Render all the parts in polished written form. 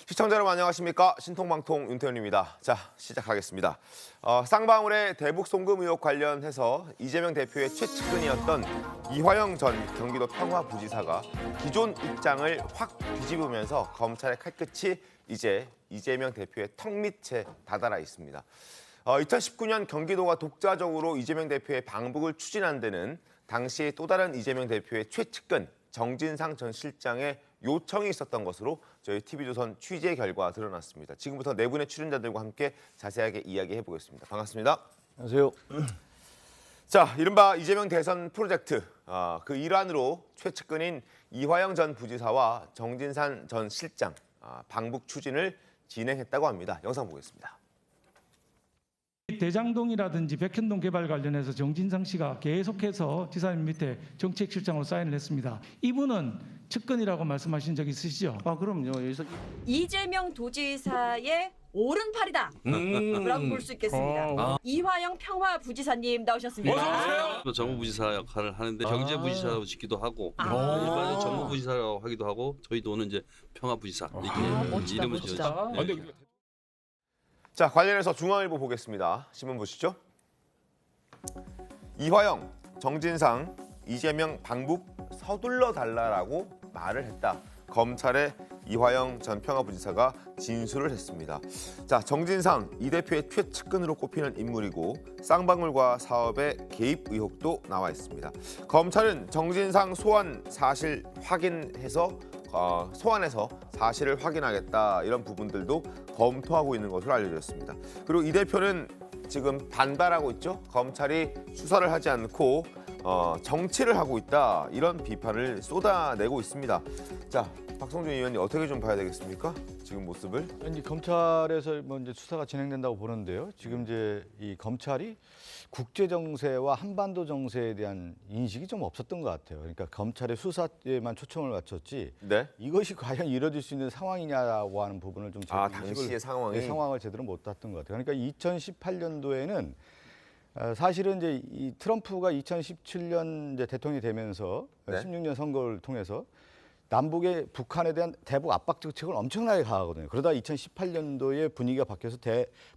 시청자 여러분 안녕하십니까? 신통방통 윤태현입니다. 자, 시작하겠습니다. 쌍방울의 대북 송금 의혹 관련해서 이재명 대표의 최측근이었던 이화영 전 경기도 평화부지사가 기존 입장을 확 뒤집으면서 검찰의 칼끝이 이제 이재명 대표의 턱 밑에 다다라 있습니다. 2019년 경기도가 독자적으로 이재명 대표의 방북을 추진한 데는 당시 또 다른 이재명 대표의 최측근 정진상 전 실장의 요청이 있었던 것으로 저희 TV조선 취재 결과 드러났습니다. 지금부터 네 분의 출연자들과 함께 자세하게 이야기해 보겠습니다. 반갑습니다. 안녕하세요. 자, 이른바 이재명 대선 프로젝트 그 일환으로 최측근인 이화영 전 부지사와 정진상 전 실장 방북 추진을 진행했다고 합니다. 영상 보겠습니다. 대장동이라든지 백현동 개발 관련해서 정진상 씨가 계속해서 지사님 밑에 정책실장으로 사인을 했습니다. 이분은 측근이라고 말씀하신 적 있으시죠? 그럼요. 여기서 이재명 도지사의 오른팔이다 라고 볼 수 있겠습니다. 이화영 평화부지사님 나오셨습니다. 정무부지사 역할을 하는데 경제부지사로 짓기도 하고 일반적으로 정무부지사라고 하기도 하고 저희도는 이제 평화부지사 이렇게 이름을 지었죠. 자, 관련해서 중앙일보 보겠습니다. 신문 보시죠. 이화영, 정진상, 이재명 방북 서둘러 달라라고 말을 했다. 검찰의 이화영 전 평화부지사가 진술을 했습니다. 자, 정진상 이 대표의 최측근으로 꼽히는 인물이고 쌍방울과 사업의 개입 의혹도 나와 있습니다. 검찰은 정진상 소환 사실 확인해서 소환해서 사실을 확인하겠다 이런 부분들도 검토하고 있는 것으로 알려졌습니다. 그리고 이 대표는 지금 반발하고 있죠. 검찰이 수사를 하지 않고 정치를 하고 있다 이런 비판을 쏟아내고 있습니다. 자, 박성준 의원님 어떻게 좀 봐야 되겠습니까? 지금 모습을? 이제 검찰에서 이제 수사가 진행된다고 보는데요. 지금 이제 이 검찰이 국제 정세와 한반도 정세에 대한 인식이 좀 없었던 것 같아요. 그러니까 검찰의 수사에만 초점을 맞췄지 네. 이것이 과연 이뤄질 수 있는 상황이냐고 하는 부분을 좀 당시의 상황을 제대로 못 땄던 것 같아요. 그러니까 2018년도에는 사실은 이제 이 트럼프가 2017년 이제 대통령이 되면서 네. 16년 선거를 통해서 남북의 북한에 대한 대북 압박 정책을 엄청나게 가하거든요. 그러다 2018년도에 분위기가 바뀌어서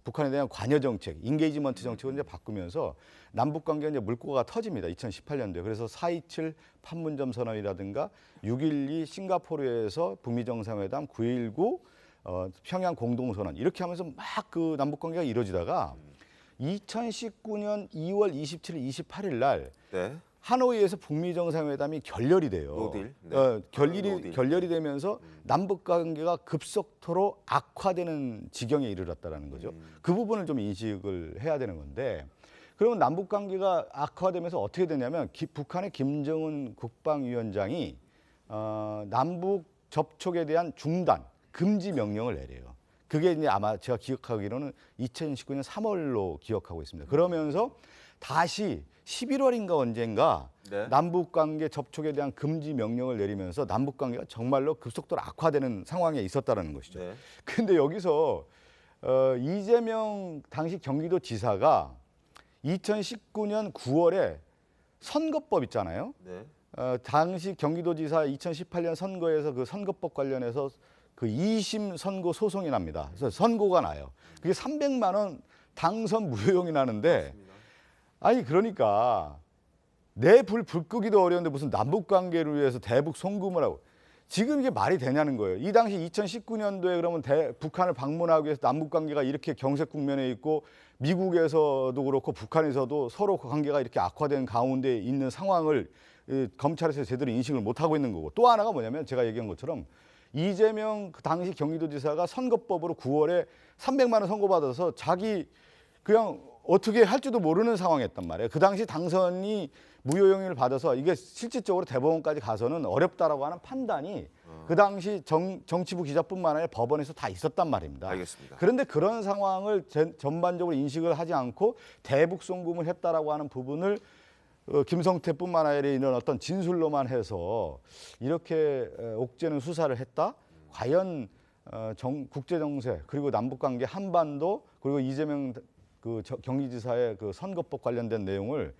북한에 대한 관여 정책, 인게이지먼트 정책을 이제 바꾸면서 남북 관계가 이제 물꼬가 터집니다. 2018년도에. 그래서 4.27 판문점 선언이라든가 6.12 싱가포르에서 북미 정상회담, 9.19 평양 공동선언 이렇게 하면서 막 그 남북 관계가 이루어지다가 2019년 2월 27일, 28일 날 네. 하노이에서 북미 정상회담이 결렬이 돼요. 노딜. 네. 결렬이 되면서 남북 관계가 급속도로 악화되는 지경에 이르렀다라는 거죠. 그 부분을 좀 인식을 해야 되는 건데, 그러면 남북 관계가 악화되면서 어떻게 되냐면 북한의 김정은 국방위원장이 남북 접촉에 대한 중단, 금지 명령을 내려요. 그게 이제 아마 제가 기억하기로는 2019년 3월로 기억하고 있습니다. 그러면서 다시 11월인가 언젠가 네. 남북관계 접촉에 대한 금지 명령을 내리면서 남북관계가 정말로 급속도로 악화되는 상황에 있었다는 것이죠. 네. 근데 여기서 이재명 당시 경기도지사가 2019년 9월에 선거법 있잖아요. 네. 당시 경기도지사 2018년 선거에서 그 선거법 관련해서 그 2심 선고 소송이 납니다. 그래서 선고가 나요. 그게 300만 원 당선 무효용이 나는데 아니 그러니까 내 불 끄기도 어려운데 무슨 남북 관계를 위해서 대북 송금을 하고 지금 이게 말이 되냐는 거예요. 이 당시 2019년도에 그러면 북한을 방문하기 위해서 남북 관계가 이렇게 경색 국면에 있고 미국에서도 그렇고 북한에서도 서로 관계가 이렇게 악화된 가운데 있는 상황을 검찰에서 제대로 인식을 못 하고 있는 거고, 또 하나가 뭐냐면 제가 얘기한 것처럼 이재명 그 당시 경기도지사가 선거법으로 9월에 300만 원 선고받아서 자기 그냥 어떻게 할지도 모르는 상황이었단 말이에요. 그 당시 당선이 무효용을 받아서 이게 실질적으로 대법원까지 가서는 어렵다라고 하는 판단이 그 당시 정치부 기자뿐만 아니라 법원에서 다 있었단 말입니다. 알겠습니다. 그런데 그런 상황을 전반적으로 인식을 하지 않고 대북 송금을 했다라고 하는 부분을 김성태뿐만 아니라 이런 어떤 진술로만 해서 이렇게 옥죄는 수사를 했다? 과연 국제 정세 그리고 남북 관계 한반도 그리고 이재명 그 경기지사의 그 선거법 관련된 내용을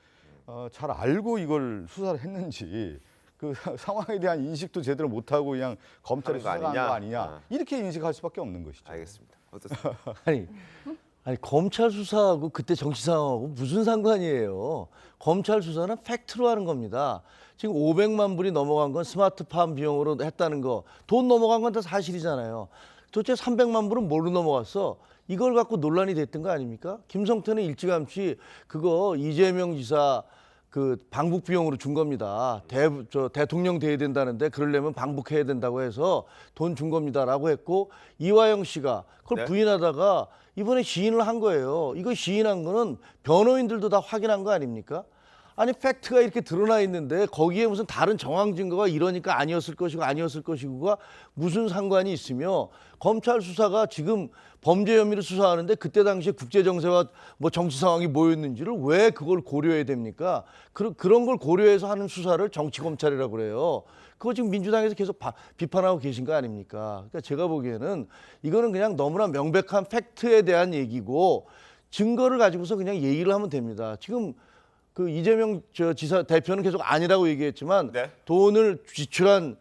잘 알고 이걸 수사를 했는지 그 상황에 대한 인식도 제대로 못하고 그냥 검찰이 하는 거 수사한 아니냐? 거 아니냐 아. 이렇게 인식할 수밖에 없는 것이죠. 알겠습니다. 어떻습니까? 아니 검찰 수사하고 그때 정치 상황하고 무슨 상관이에요? 검찰 수사는 팩트로 하는 겁니다. 지금 500만 불이 넘어간 건 스마트팜 비용으로 했다는 거, 돈 넘어간 건 다 사실이잖아요. 도대체 300만 불은 뭘로 넘어갔어? 이걸 갖고 논란이 됐던 거 아닙니까? 김성태는 일찌감치 그거 이재명 지사 그 방북 비용으로 준 겁니다. 대통령 돼야 된다는데 그러려면 방북해야 된다고 해서 돈 준 겁니다라고 했고, 이화영 씨가 그걸 네. 부인하다가 이번에 시인을 한 거예요. 이거 시인한 거는 변호인들도 다 확인한 거 아닙니까? 아니 팩트가 이렇게 드러나 있는데 거기에 무슨 다른 정황 증거가 이러니까 아니었을 것이고가 무슨 상관이 있으며, 검찰 수사가 지금 범죄 혐의를 수사하는데 그때 당시에 국제 정세와 뭐 정치 상황이 뭐였는지를 왜 그걸 고려해야 됩니까? 그런 걸 고려해서 하는 수사를 정치 검찰이라고 그래요. 그거 지금 민주당에서 계속 비판하고 계신 거 아닙니까? 그러니까 제가 보기에는 이거는 그냥 너무나 명백한 팩트에 대한 얘기고, 증거를 가지고서 그냥 얘기를 하면 됩니다. 지금 그 이재명 지사 대표는 계속 아니라고 얘기했지만 네. 돈을 지출한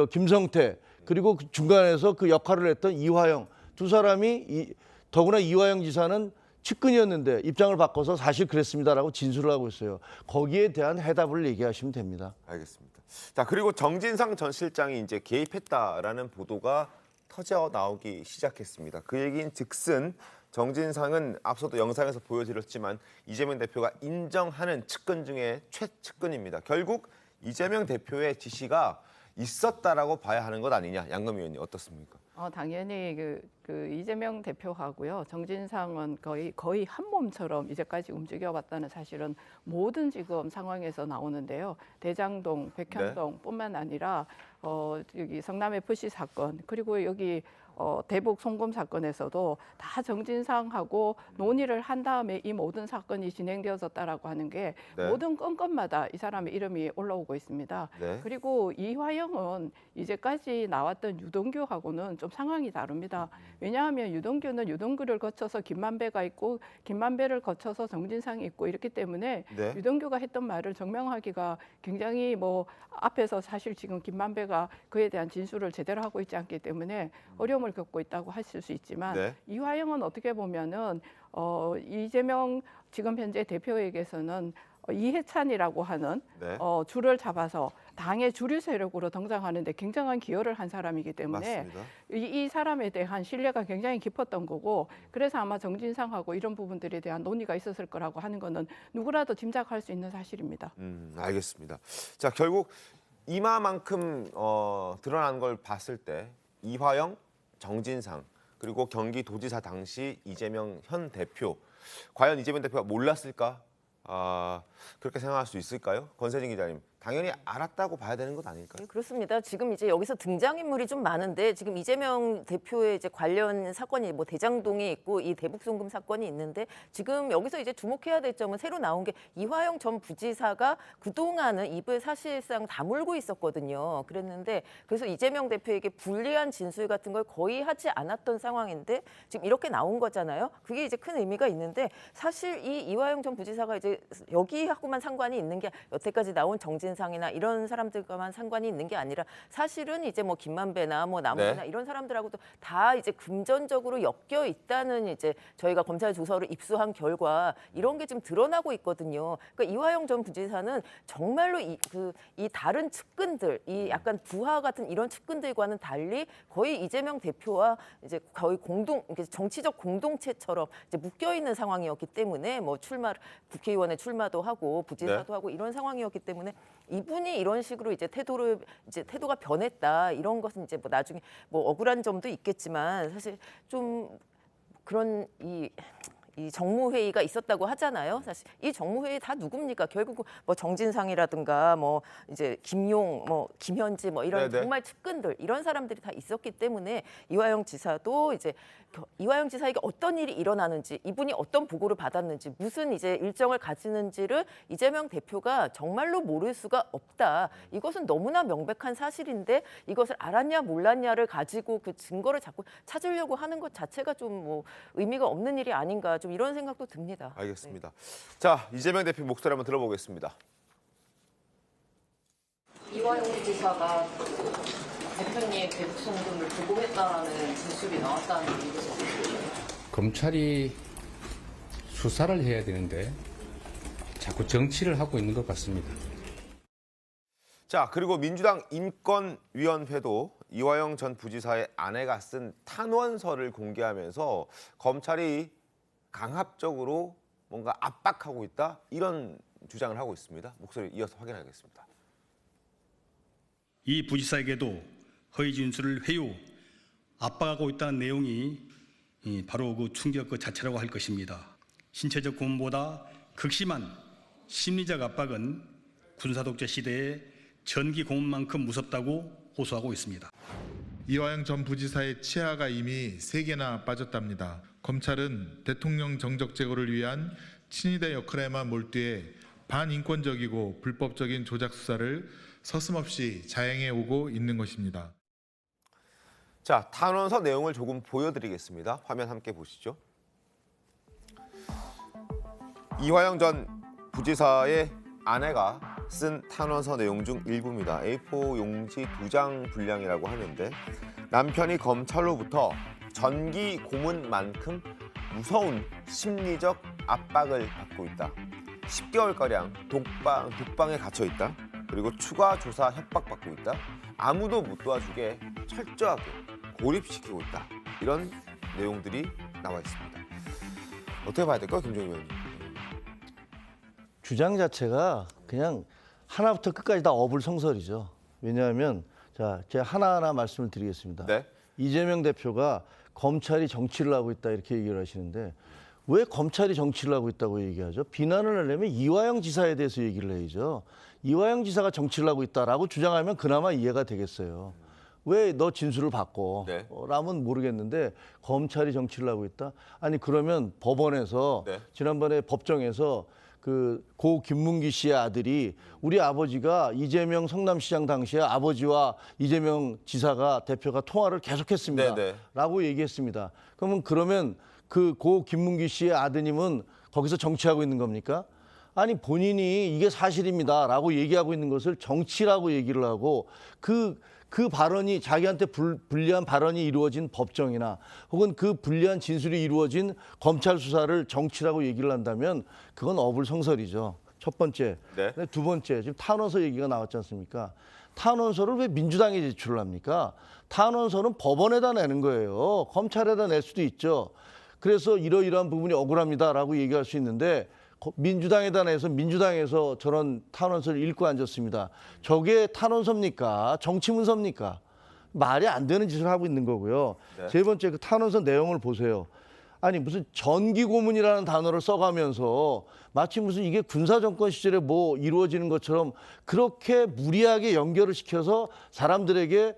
김성태, 그리고 그 중간에서 그 역할을 했던 이화영, 두 사람이 더구나 이화영 지사는 측근이었는데 입장을 바꿔서 사실 그랬습니다라고 진술을 하고 있어요. 거기에 대한 해답을 얘기하시면 됩니다. 알겠습니다. 자, 그리고 정진상 전 실장이 이제 개입했다라는 보도가 터져 나오기 시작했습니다. 그 얘기인 즉슨 정진상은 앞서도 영상에서 보여드렸지만 이재명 대표가 인정하는 측근 중에 최측근입니다. 결국 이재명 대표의 지시가 있었다라고 봐야 하는 것 아니냐, 양금 의원님 어떻습니까? 당연히 그 이재명 대표하고요, 정진상은 거의 한 몸처럼 이제까지 움직여왔다는 사실은 모든 지금 상황에서 나오는데요. 대장동, 백현동뿐만 아니라 여기 성남 FC 사건, 그리고 여기 대북 송금 사건에서도 다 정진상하고 논의를 한 다음에 이 모든 사건이 진행되어졌다라고 하는 게 네. 모든 건건마다 이 사람의 이름이 올라오고 있습니다. 네. 그리고 이화영은 이제까지 나왔던 유동규하고는 좀 상황이 다릅니다. 왜냐하면 유동규는 유동규를 거쳐서 김만배가 있고, 김만배를 거쳐서 정진상이 있고, 이렇기 때문에 네. 유동규가 했던 말을 증명하기가 굉장히 앞에서 사실 지금 김만배가 그에 대한 진술을 제대로 하고 있지 않기 때문에 어려움을 겪고 있다고 하실 수 있지만, 네. 이화영은 어떻게 보면은 이재명 지금 현재 대표에게서는 이해찬이라고 하는 네. 줄을 잡아서 당의 주류 세력으로 등장하는데 굉장한 기여를 한 사람이기 때문에 맞습니다. 이 사람에 대한 신뢰가 굉장히 깊었던 거고, 그래서 아마 정진상하고 이런 부분들에 대한 논의가 있었을 거라고 하는 거는 누구라도 짐작할 수 있는 사실입니다. 알겠습니다. 자, 결국 이마만큼 드러난 걸 봤을 때 이화영, 정진상, 그리고 경기도지사 당시 이재명 현 대표, 과연 이재명 대표가 몰랐을까? 그렇게 생각할 수 있을까요? 권세진 기자님, 당연히 알았다고 봐야 되는 것 아닐까요? 네, 그렇습니다. 지금 이제 여기서 등장인물이 좀 많은데, 지금 이재명 대표의 이제 관련 사건이 뭐 대장동에 있고 이 대북송금 사건이 있는데, 지금 여기서 이제 주목해야 될 점은 새로 나온 게 이화영 전 부지사가 그동안은 입을 사실상 다물고 있었거든요. 그랬는데 그래서 이재명 대표에게 불리한 진술 같은 걸 거의 하지 않았던 상황인데 지금 이렇게 나온 거잖아요. 그게 이제 큰 의미가 있는데, 사실 이 이화영 전 부지사가 이제 여기하고만 상관이 있는 게, 여태까지 나온 정진상이나 이런 사람들과만 상관이 있는 게 아니라 사실은 이제 뭐 김만배나 뭐 남원이나 네. 이런 사람들하고도 다 이제 금전적으로 엮여 있다는 이제 저희가 검찰 조서를 입수한 결과 이런 게 지금 드러나고 있거든요. 그러니까 이화영 전 부지사는 정말로 이 다른 측근들, 이 약간 부하 같은 이런 측근들과는 달리 거의 이재명 대표와 이제 거의 정치적 공동체처럼 이제 묶여 있는 상황이었기 때문에, 뭐 국회의원에 출마도 하고 부지사도 네. 하고 이런 상황이었기 때문에 이분이 이런 식으로 이제 태도가 변했다, 이런 것은 이제 뭐 나중에 뭐 억울한 점도 있겠지만, 사실 좀 그런 이 정무회의가 있었다고 하잖아요. 사실 이 정무회의 다 누굽니까? 결국 뭐 정진상이라든가 뭐 이제 김용, 뭐 김현지, 뭐 이런 네네. 정말 측근들, 이런 사람들이 다 있었기 때문에 이화영 지사도 이제 이화영 지사에게 어떤 일이 일어나는지, 이분이 어떤 보고를 받았는지, 무슨 이제 일정을 가지는지를 이재명 대표가 정말로 모를 수가 없다. 이것은 너무나 명백한 사실인데 이것을 알았냐 몰랐냐를 가지고 그 증거를 자꾸 찾으려고 하는 것 자체가 좀 뭐 의미가 없는 일이 아닌가, 좀 이런 생각도 듭니다. 알겠습니다. 자, 이재명 대표 목소리 한번 들어보겠습니다. 이화영 부지사가 대표님 대북 송금을 보고했다라는 진술이 나왔다는 얘기죠. 검찰이 수사를 해야 되는데 자꾸 정치를 하고 있는 것 같습니다. 자, 그리고 민주당 인권위원회도 이화영 전 부지사의 아내가 쓴 탄원서를 공개하면서 검찰이 강압적으로 뭔가 압박하고 있다, 이런 주장을 하고 있습니다. 목소리 이어서 확인하겠습니다. 이 부지사에게도 허위 진술을 회유, 압박하고 있다는 내용이 바로 그 충격 그 자체라고 할 것입니다. 신체적 고문보다 극심한 심리적 압박은 군사독재 시대의 전기 고문만큼 무섭다고 호소하고 있습니다. 이화영 전 부지사의 치아가 이미 3개나 빠졌답니다. 검찰은 대통령 정적 제거를 위한 친위대 역할에만 몰두해 반인권적이고 불법적인 조작 수사를 서슴없이 자행해 오고 있는 것입니다. 자, 탄원서 내용을 조금 보여드리겠습니다. 화면 함께 보시죠. 이화영 전 부지사의 아내가 쓴 탄원서 내용 중 일부입니다. A4 용지 2장 분량이라고 하는데, 남편이 검찰로부터 전기 고문만큼 무서운 심리적 압박을 받고 있다. 10개월가량 독방에 갇혀 있다. 그리고 추가 조사 협박받고 있다. 아무도 못 도와주게 철저하게 고립시키고 있다. 이런 내용들이 나와 있습니다. 어떻게 봐야 될까요, 김종인 의원님? 주장 자체가 그냥 하나부터 끝까지 다 어불성설이죠. 왜냐하면 자, 제가 하나하나 말씀을 드리겠습니다. 네. 이재명 대표가 검찰이 정치를 하고 있다 이렇게 얘기를 하시는데, 왜 검찰이 정치를 하고 있다고 얘기하죠? 비난을 하려면 이화영 지사에 대해서 얘기를 해야죠. 이화영 지사가 정치를 하고 있다라고 주장하면 그나마 이해가 되겠어요. 왜 너 진술을 바꿔? 네. 라면 모르겠는데 검찰이 정치를 하고 있다? 아니 그러면 법원에서 네. 지난번에 법정에서 그 고 김문기 씨의 아들이 우리 아버지가 이재명 성남시장 당시에 아버지와 이재명 지사가 대표가 통화를 계속했습니다. 네, 네. 라고 얘기했습니다. 그러면 그 고 김문기 씨의 아드님은 거기서 정치하고 있는 겁니까? 아니 본인이 이게 사실입니다라고 얘기하고 있는 것을 정치라고 얘기를 하고 그 발언이 자기한테 불리한 발언이 이루어진 법정이나 혹은 그 불리한 진술이 이루어진 검찰 수사를 정치라고 얘기를 한다면 그건 어불성설이죠. 첫 번째. 네. 두 번째, 지금 탄원서 얘기가 나왔지 않습니까? 탄원서를 왜 민주당이 제출을 합니까? 탄원서는 법원에다 내는 거예요. 검찰에다 낼 수도 있죠. 그래서 이러이러한 부분이 억울합니다라고 얘기할 수 있는데 민주당에다 내서 민주당에서 저런 탄원서를 읽고 앉았습니다. 저게 탄원서입니까? 정치문서입니까? 말이 안 되는 짓을 하고 있는 거고요. 네. 세 번째, 그 탄원서 내용을 보세요. 아니 무슨 전기고문이라는 단어를 써가면서 마치 무슨 이게 군사정권 시절에 뭐 이루어지는 것처럼 그렇게 무리하게 연결을 시켜서 사람들에게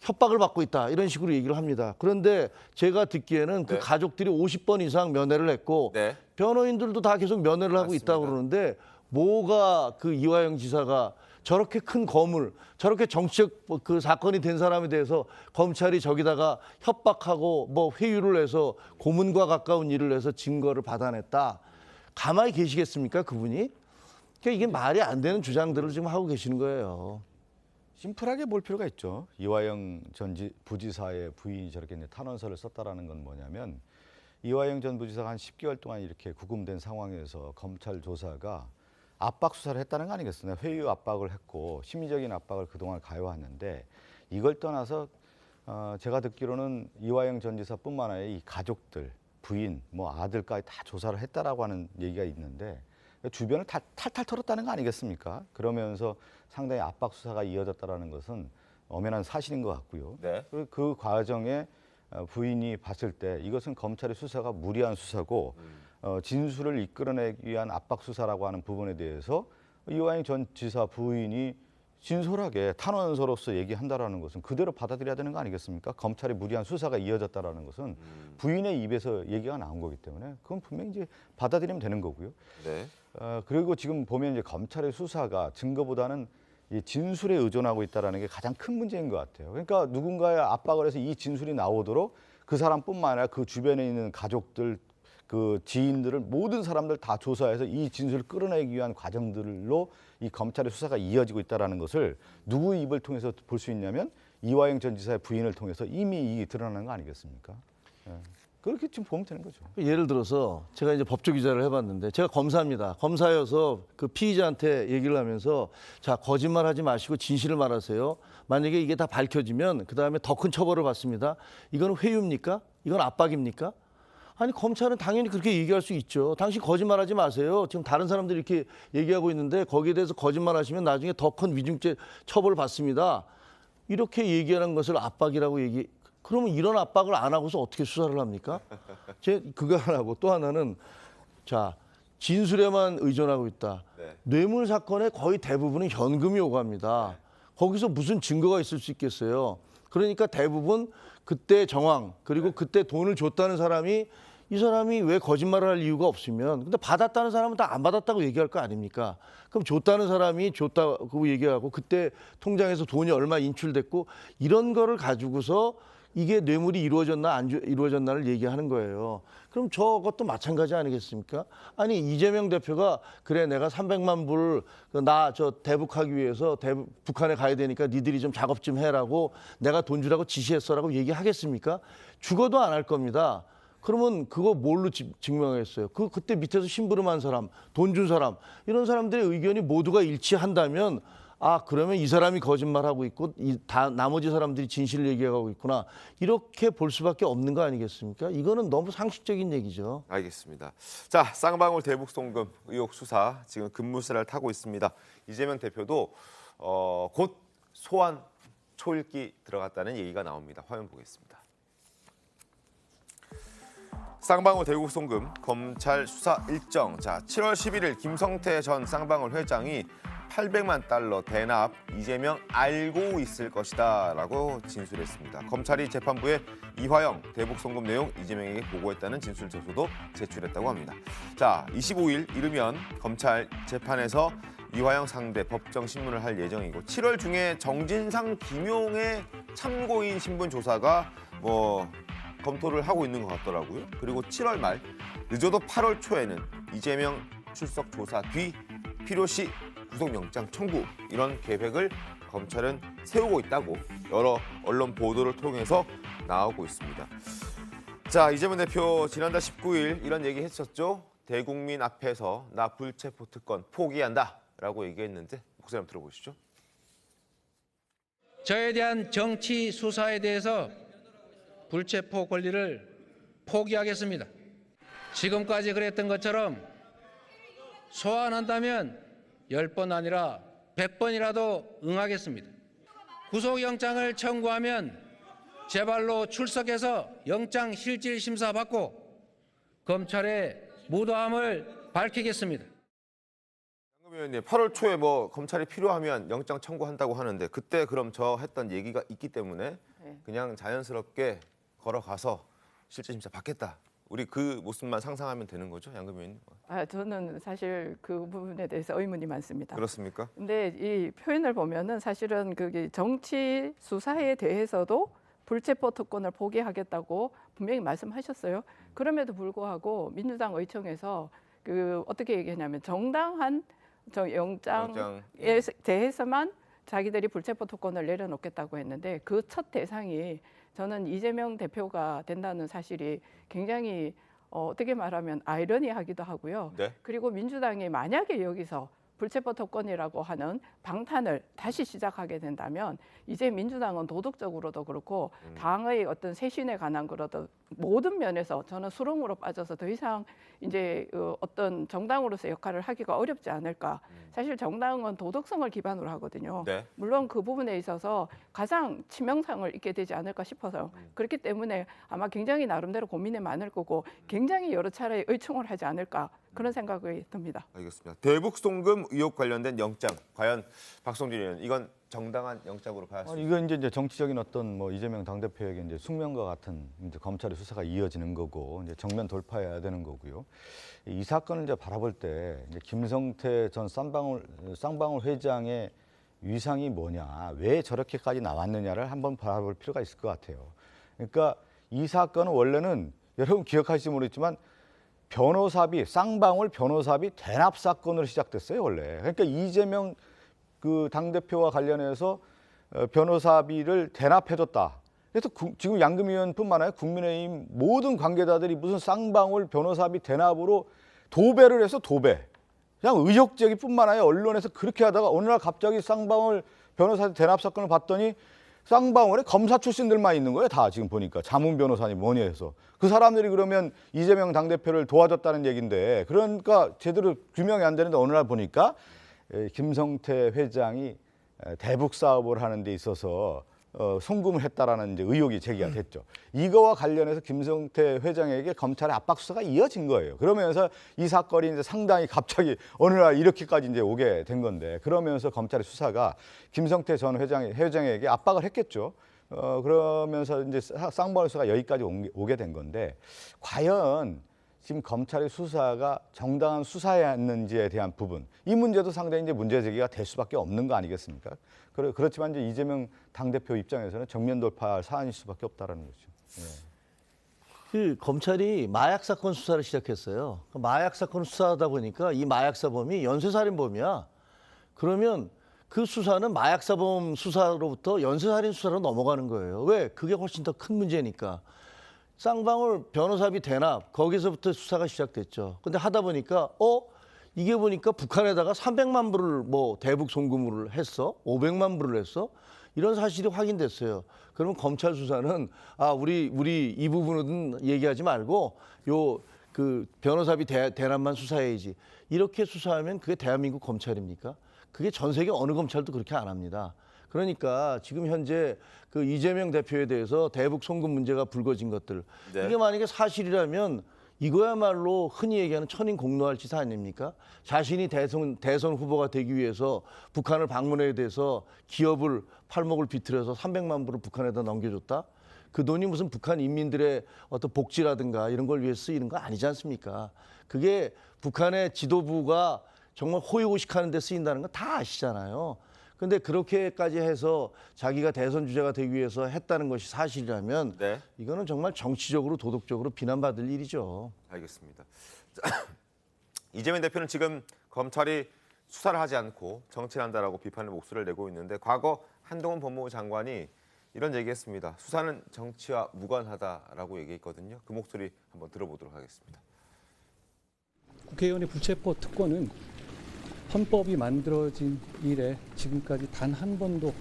협박을 받고 있다 이런 식으로 얘기를 합니다. 그런데 제가 듣기에는 그 네. 가족들이 50번 이상 면회를 했고 네. 변호인들도 다 계속 면회를 하고 맞습니다. 있다고 그러는데 뭐가 그 이화영 지사가 저렇게 큰 거물, 저렇게 정치적 그 사건이 된 사람에 대해서 검찰이 저기다가 협박하고 뭐 회유를 해서 고문과 가까운 일을 해서 증거를 받아냈다. 가만히 계시겠습니까, 그분이? 그러니까 이게 말이 안 되는 주장들을 지금 하고 계시는 거예요. 심플하게 볼 필요가 있죠. 이화영 전 부지사의 부인이 저렇게 이제 탄원서를 썼다라는 건 뭐냐면, 이화영 전 부지사가 한 10개월 동안 이렇게 구금된 상황에서 검찰 조사가 압박 수사를 했다는 거 아니겠습니까? 회유 압박을 했고 심리적인 압박을 그동안 가해왔는데, 이걸 떠나서 제가 듣기로는 이화영 전 지사뿐만 아니라 이 가족들, 부인, 뭐 아들까지 다 조사를 했다라고 하는 얘기가 있는데, 주변을 탈탈 털었다는 거 아니겠습니까? 그러면서 상당히 압박 수사가 이어졌다라는 것은 엄연한 사실인 것 같고요. 네. 그리고 그 과정에 부인이 봤을 때 이것은 검찰의 수사가 무리한 수사고 진술을 이끌어내기 위한 압박 수사라고 하는 부분에 대해서 이화영 전 지사 부인이 진솔하게 탄원서로서 얘기한다라는 것은 그대로 받아들여야 되는 거 아니겠습니까? 검찰의 무리한 수사가 이어졌다라는 것은 부인의 입에서 얘기가 나온 거기 때문에 그건 분명히 이제 받아들이면 되는 거고요. 네. 그리고 지금 보면 이제 검찰의 수사가 증거보다는 이 진술에 의존하고 있다는 게 가장 큰 문제인 것 같아요. 그러니까 누군가의 압박을 해서 이 진술이 나오도록 그 사람뿐만 아니라 그 주변에 있는 가족들, 그 지인들을 모든 사람들 다 조사해서 이 진술을 끌어내기 위한 과정들로 이 검찰의 수사가 이어지고 있다는 것을 누구 입을 통해서 볼 수 있냐면 이화영 전 지사의 부인을 통해서 이미 이 드러나는 거 아니겠습니까? 예. 그렇게 지금 보면 되는 거죠. 예를 들어서 제가 이제 법조 기자를 해봤는데 제가 검사입니다. 검사여서 그 피의자한테 얘기를 하면서 자, 거짓말하지 마시고 진실을 말하세요. 만약에 이게 다 밝혀지면 그 다음에 더 큰 처벌을 받습니다. 이건 회유입니까? 이건 압박입니까? 아니 검찰은 당연히 그렇게 얘기할 수 있죠. 당신 거짓말하지 마세요. 지금 다른 사람들이 이렇게 얘기하고 있는데 거기에 대해서 거짓말하시면 나중에 더 큰 위증죄 처벌을 받습니다. 이렇게 얘기하는 것을 압박이라고 그러면 이런 압박을 안 하고서 어떻게 수사를 합니까? 그거 하나고 또 하나는 자, 진술에만 의존하고 있다. 네. 뇌물 사건의 거의 대부분은 현금이 오갑니다. 거기서 무슨 증거가 있을 수 있겠어요. 그러니까 대부분 그때 정황 그리고 그때 돈을 줬다는 사람이 이 사람이 왜 거짓말을 할 이유가 없으면 근데 받았다는 사람은 다 안 받았다고 얘기할 거 아닙니까? 그럼 줬다는 사람이 줬다고 얘기하고 그때 통장에서 돈이 얼마 인출됐고 이런 거를 가지고서 이게 뇌물이 이루어졌나 안 이루어졌나를 얘기하는 거예요. 그럼 저것도 마찬가지 아니겠습니까? 아니 이재명 대표가 그래 내가 300만 불 나 저 대북하기 위해서 북한에 가야 되니까 니들이 좀 작업 좀 해라고 내가 돈 주라고 지시했어라고 얘기하겠습니까? 죽어도 안 할 겁니다. 그러면 그거 뭘로 증명했어요? 그때 밑에서 심부름한 사람, 돈 준 사람 이런 사람들의 의견이 모두가 일치한다면 아 그러면 이 사람이 거짓말하고 있고 나머지 사람들이 진실을 얘기하고 있구나 이렇게 볼 수밖에 없는 거 아니겠습니까? 이거는 너무 상식적인 얘기죠. 알겠습니다. 자, 쌍방울 대북 송금 의혹 수사 지금 급무실을 타고 있습니다. 이재명 대표도 곧 소환 초읽기 들어갔다는 얘기가 나옵니다. 화면 보겠습니다. 쌍방울 대북 송금 검찰 수사 일정. 자, 7월 11일 김성태 전 쌍방울 회장이 800만 달러 대납 이재명 알고 있을 것이다라고 진술했습니다. 검찰이 재판부에 이화영 대북 송금 내용 이재명에게 보고했다는 진술 조서도 제출했다고 합니다. 자, 25일 이르면 검찰 재판에서 이화영 상대 법정 신문을 할 예정이고 7월 중에 정진상 김용의 참고인 신분 조사가 검토를 하고 있는 것 같더라고요. 그리고 7월 말 늦어도 8월 초에는 이재명 출석 조사 뒤 필요시 구속영장 청구 이런 계획을 검찰은 세우고 있다고 여러 언론 보도를 통해서 나오고 있습니다. 자, 이재명 대표 지난달 19일 이런 얘기 했었죠. 대국민 앞에서 나 불체포 특권 포기한다라고 얘기했는데 목소리 한번 들어보시죠. 저에 대한 정치 수사에 대해서 불체포 권리를 포기하겠습니다. 지금까지 그랬던 것처럼 소환한다면 10번 아니라 100번이라도 응하겠습니다. 구속영장을 청구하면 제발로 출석해서 영장 실질 심사 받고 검찰의 무도함을 밝히겠습니다. 양금 의원님, 8월 초에 검찰이 필요하면 영장 청구한다고 하는데 그때 그럼 저 했던 얘기가 있기 때문에 그냥 자연스럽게 걸어가서 실질 심사 받겠다. 우리 그 모습만 상상하면 되는 거죠, 양금 의원님? 저는 사실 그 부분에 대해서 의문이 많습니다. 그렇습니까? 근데 이 표현을 보면은 사실은 그게 정치 수사에 대해서도 불체포 특권을 포기하겠다고 분명히 말씀하셨어요. 그럼에도 불구하고 민주당 의총에서 어떻게 얘기하냐면 정당한 영장에 대해서만 자기들이 불체포 특권을 내려놓겠다고 했는데 그 첫 대상이 저는 이재명 대표가 된다는 사실이 굉장히 어떻게 말하면 아이러니하기도 하고요. 네. 그리고 민주당이 만약에 여기서 불체포 특권이라고 하는 방탄을 다시 시작하게 된다면 이제 민주당은 도덕적으로도 그렇고 당의 어떤 쇄신에 관한 거라도 모든 면에서 저는 수렁으로 빠져서 더 이상 이제 어떤 정당으로서 역할을 하기가 어렵지 않을까. 사실 정당은 도덕성을 기반으로 하거든요. 네. 물론 그 부분에 있어서 가장 치명상을 입게 되지 않을까 싶어서 그렇기 때문에 아마 굉장히 나름대로 고민이 많을 거고 굉장히 여러 차례 의총을 하지 않을까 그런 생각이 듭니다. 알겠습니다. 대북 송금 의혹 관련된 영장 과연 박성준 의원 이건 정당한 영장으로 봐야 수 이건 이제 정치적인 어떤 이재명 당대표에게 이제 숙명과 같은 이제 검찰의 수사가 이어지는 거고 이제 정면 돌파해야 되는 거고요. 이 사건을 이제 바라볼 때 이제 김성태 전 쌍방울 회장의 위상이 뭐냐, 왜 저렇게까지 나왔느냐를 한번 바라볼 필요가 있을 것 같아요. 그러니까 이 사건은 원래는 여러분 기억하실지 모르겠지만 변호사비, 쌍방울 변호사비 대납 사건으로 시작됐어요, 원래. 그러니까 이재명 그 당대표와 관련해서 변호사비를 대납해줬다. 그래서 지금 양금 의원뿐만 아니라 국민의힘 모든 관계자들이 무슨 쌍방울 변호사비 대납으로 도배를 해서 도배. 그냥 의혹제기뿐만 아니라 언론에서 그렇게 하다가 어느 날 갑자기 쌍방울 변호사비 대납 사건을 봤더니 쌍방울에 검사 출신들만 있는 거예요. 다 지금 보니까 자문 변호사니 뭐니 해서. 그 사람들이 그러면 이재명 당대표를 도와줬다는 얘기인데 그러니까 제대로 규명이 안 되는데 어느 날 보니까 김성태 회장이 대북 사업을 하는 데 있어서 송금을 했다라는 이제 의혹이 제기가 됐죠. 이거와 관련해서 김성태 회장에게 검찰의 압박 수사가 이어진 거예요. 그러면서 이 사건이 이제 상당히 갑자기 어느 날 이렇게까지 이제 오게 된 건데 그러면서 검찰의 수사가 김성태 전 회장에게 압박을 했겠죠. 그러면서 이제 쌍방울 수사가 여기까지 오게 된 건데 과연 지금 검찰의 수사가 정당한 수사였는지에 대한 부분 이 문제도 상당히 이제 문제 제기가 될 수밖에 없는 거 아니겠습니까? 그렇지만 이제 이재명 당대표 입장에서는 정면 돌파할 사안일 수밖에 없다라는 거죠. 그 검찰이 마약 사건 수사를 시작했어요. 마약 사건 수사하다 보니까 이 마약 사범이 연쇄살인범이야. 그러면 그 수사는 마약 사범 수사로부터 연쇄살인 수사로 넘어가는 거예요. 왜? 그게 훨씬 더 큰 문제니까. 쌍방울 변호사비 대납 거기서부터 수사가 시작됐죠. 근데 하다 보니까 이게 보니까 북한에다가 300만 불을 뭐 대북 송금을 했어? 500만 불을 했어? 이런 사실이 확인됐어요. 그러면 검찰 수사는 우리 이 부분은 얘기하지 말고 그 변호사비 대납만 수사해야지. 이렇게 수사하면 그게 대한민국 검찰입니까? 그게 전 세계 어느 검찰도 그렇게 안 합니다. 그러니까 지금 현재 그 이재명 대표에 대해서 대북 송금 문제가 불거진 것들 네. 이게 만약에 사실이라면 이거야말로 흔히 얘기하는 천인 공노할 짓 아닙니까? 자신이 대선 후보가 되기 위해서 북한을 방문해야 돼서 기업을 팔목을 비틀어서 300만 불을 북한에다 넘겨줬다? 그 돈이 무슨 북한 인민들의 어떤 복지라든가 이런 걸 위해 쓰이는 거 아니지 않습니까? 그게 북한의 지도부가 정말 호의호식하는 데 쓰인다는 건 다 아시잖아요. 근데 그렇게까지 해서 자기가 대선 주자가 되기 위해서 했다는 것이 사실이라면 네. 이거는 정말 정치적으로 도덕적으로 비난받을 일이죠. 알겠습니다. 이재명 대표는 지금 검찰이 수사를 하지 않고 정치를 한다라고 비판의 목소리를 내고 있는데 과거 한동훈 법무부 장관이 이런 얘기했습니다. 수사는 정치와 무관하다라고 얘기했거든요. 그 목소리 한번 들어보도록 하겠습니다. 국회의원의 불체포 특권은 헌법이 만들어진 이래 지금까지 단 한 번도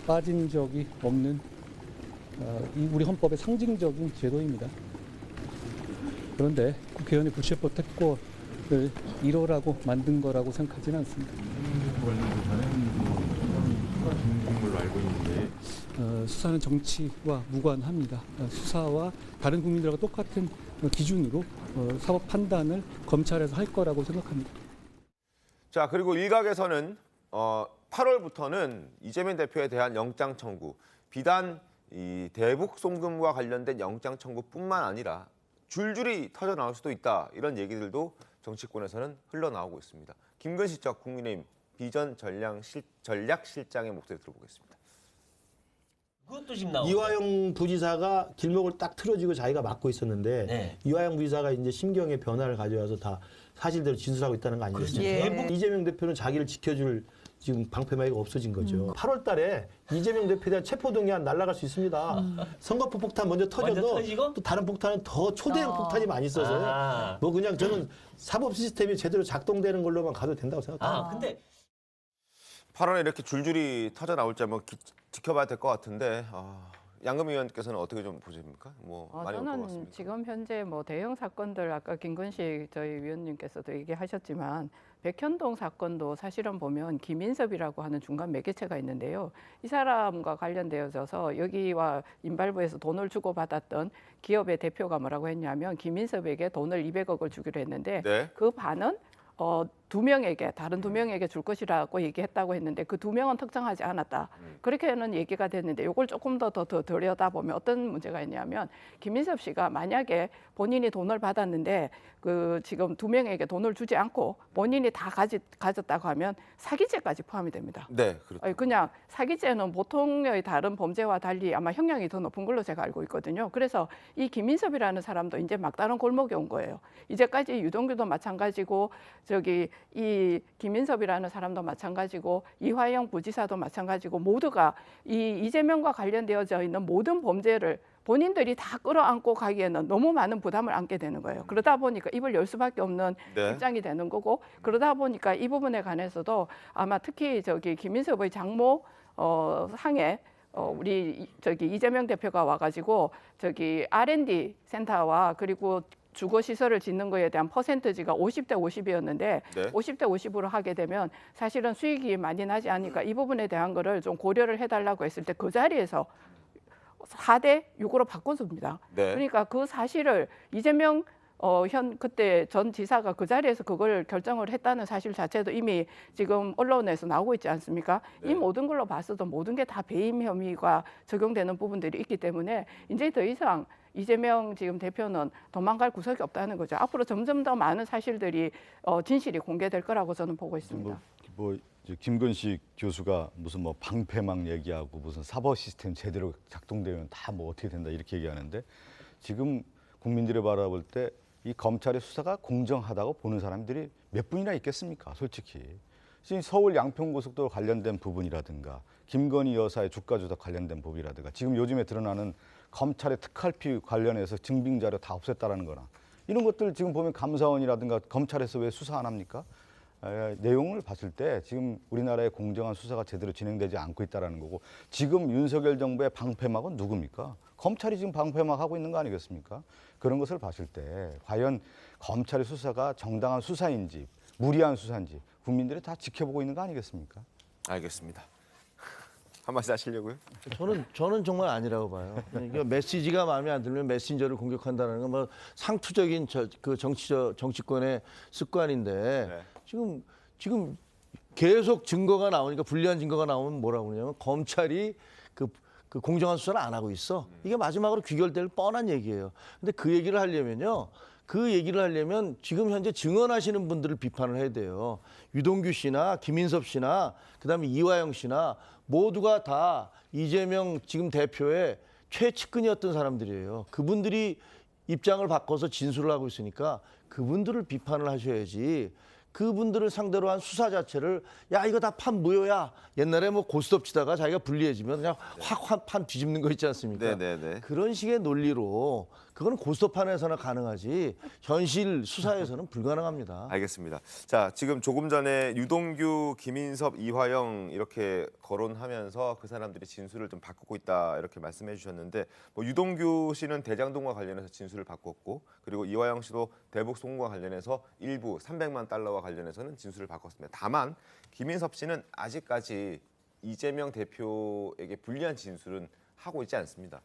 빠진 적이 없는 우리 헌법의 상징적인 제도입니다. 그런데 국회의원의 불체포 특권을 이러라고 만든 거라고 생각하지는 않습니다. 수사는 정치와 무관합니다. 수사와 다른 국민들과 똑같은 기준으로 사법 판단을 검찰에서 할 거라고 생각합니다. 자, 그리고 일각에서는 8월부터는 이재명 대표에 대한 영장 청구, 비단 이 대북 송금과 관련된 영장 청구뿐만 아니라 줄줄이 터져 나올 수도 있다. 이런 얘기들도 정치권에서는 흘러나오고 있습니다. 김근식 국민의힘 비전 전략실장의 목소리 들어보겠습니다. 그것도 지금 나오고. 이화영 부지사가 길목을 딱 틀어지고 자기가 막고 있었는데 네. 이화영 부지사가 이제 심경의 변화를 가져와서 다 사실대로 진술하고 있다는 거 아니겠습니까? 예. 이재명 대표는 자기를 지켜줄 지금 방패막이가 없어진 거죠. 8월 달에 이재명 대표에 대한 체포동의안 날아갈 수 있습니다. 선거포 폭탄 먼저 터져도 또 다른 폭탄은 더 초대형 폭탄이 많이 있어서요. 뭐 그냥 저는 사법 시스템이 제대로 작동되는 걸로만 가도 된다고 생각합니다. 근데 8월에 이렇게 줄줄이 터져 나올지 한번 지켜봐야 될 것 같은데 양금 의원께서는 어떻게 좀 보십니까? 많이 올 것 저는 같습니다. 지금 현재 대형 사건들 아까 김근식 저희 위원님께서도 얘기하셨지만 백현동 사건도 사실은 보면 김인섭이라고 하는 중간 매개체가 있는데요. 이 사람과 관련되어져서 여기와 인발부에서 돈을 주고받았던 기업의 대표가 뭐라고 했냐면 김인섭에게 돈을 200억을 주기로 했는데 네. 그 반은 2명에게 다른 2명에게 줄 것이라고 얘기했다고 했는데 그 2명은 특정하지 않았다. 그렇게는 얘기가 됐는데 이걸 조금 더 들여다보면 어떤 문제가 있냐면 김인섭 씨가 만약에 본인이 돈을 받았는데 그 지금 2명에게 돈을 주지 않고 본인이 다 가졌다고 하면 사기죄까지 포함이 됩니다. 네, 그렇죠. 그냥 사기죄는 보통의 다른 범죄와 달리 아마 형량이 더 높은 걸로 제가 알고 있거든요. 그래서 이 김인섭이라는 사람도 이제 막다른 골목에 온 거예요. 이제까지 유동규도 마찬가지고 저기 이 김인섭이라는 사람도 마찬가지고 이화영 부지사도 마찬가지고 모두가 이 이재명과 관련되어져 있는 모든 범죄를 본인들이 다 끌어안고 가기에는 너무 많은 부담을 안게 되는 거예요. 그러다 보니까 입을 열 수밖에 없는 네. 입장이 되는 거고 그러다 보니까 이 부분에 관해서도 아마 특히 저기 김인섭의 장모 상에 우리 저기 이재명 대표가 와가지고 저기 R&D 센터와 그리고 주거 시설을 짓는 거에 대한 퍼센트지가 50대 50이었는데 네. 50대 50으로 하게 되면 사실은 수익이 많이 나지 않으니까 이 부분에 대한 거를 좀 고려를 해달라고 했을 때 그 자리에서 4대 6으로 바꿔줍니다. 네. 그러니까 그 사실을 이재명 그때 전 지사가 그 자리에서 그걸 결정을 했다는 사실 자체도 이미 지금 언론에서 나오고 있지 않습니까? 네. 이 모든 걸로 봤어도 모든 게 다 배임 혐의가 적용되는 부분들이 있기 때문에 이제 더 이상 이재명 지금 대표는 도망갈 구석이 없다는 거죠. 앞으로 점점 더 많은 사실들이 진실이 공개될 거라고 저는 보고 있습니다. 뭐 김건식 교수가 무슨 뭐 방패막 얘기하고 무슨 사법 시스템 제대로 작동되면 다 뭐 어떻게 된다 이렇게 얘기하는데 지금 국민들이 바라볼 때 이 검찰의 수사가 공정하다고 보는 사람들이 몇 분이나 있겠습니까? 솔직히 지금 서울 양평고속도로 관련된 부분이라든가 김건희 여사의 주가 조작 관련된 부분이라든가 지금 요즘에 드러나는 검찰의 특활비 관련해서 증빙 자료 다 없앴다라는 거나 이런 것들 지금 보면 감사원이라든가 검찰에서 왜 수사 안 합니까? 내용을 봤을 때 지금 우리나라의 공정한 수사가 제대로 진행되지 않고 있다는 거고 지금 윤석열 정부의 방패막은 누굽니까? 검찰이 지금 방패막 하고 있는 거 아니겠습니까? 그런 것을 봤을 때 과연 검찰의 수사가 정당한 수사인지 무리한 수사인지 국민들이 다 지켜보고 있는 거 아니겠습니까? 알겠습니다. 한 말씀 하시려고요? 저는 정말 아니라고 봐요. 그러니까 메시지가 마음에 안 들면 메신저를 공격한다는 건 뭐 상투적인 정치권의 습관인데 네. 지금 계속 증거가 나오니까 불리한 증거가 나오면 뭐라고 그러냐면 검찰이 그 공정한 수사를 안 하고 있어. 이게 마지막으로 귀결될 뻔한 얘기예요. 근데 그 얘기를 하려면 지금 현재 증언하시는 분들을 비판을 해야 돼요. 유동규 씨나 김인섭 씨나 그다음에 이화영 씨나 모두가 다 이재명 지금 대표의 최측근이었던 사람들이에요. 그분들이 입장을 바꿔서 진술을 하고 있으니까 그분들을 비판을 하셔야지. 그분들을 상대로 한 수사 자체를 야 이거 다 판 무효야. 옛날에 뭐 고스톱 치다가 자기가 불리해지면 그냥 확 판 뒤집는 거 있지 않습니까? 그런 식의 논리로 그거는 고스톱판에서나 가능하지 현실 수사에서는 불가능합니다. 알겠습니다. 자, 지금 조금 전에 유동규, 김인섭, 이화영 이렇게 거론하면서 그 사람들이 진술을 좀 바꾸고 있다 이렇게 말씀해 주셨는데 뭐 유동규 씨는 대장동과 관련해서 진술을 바꿨고 그리고 이화영 씨도 대북 송금과 관련해서 일부 300만 달러와 관련해서는 진술을 바꿨습니다. 다만 김인섭 씨는 아직까지 이재명 대표에게 불리한 진술은 하고 있지 않습니다.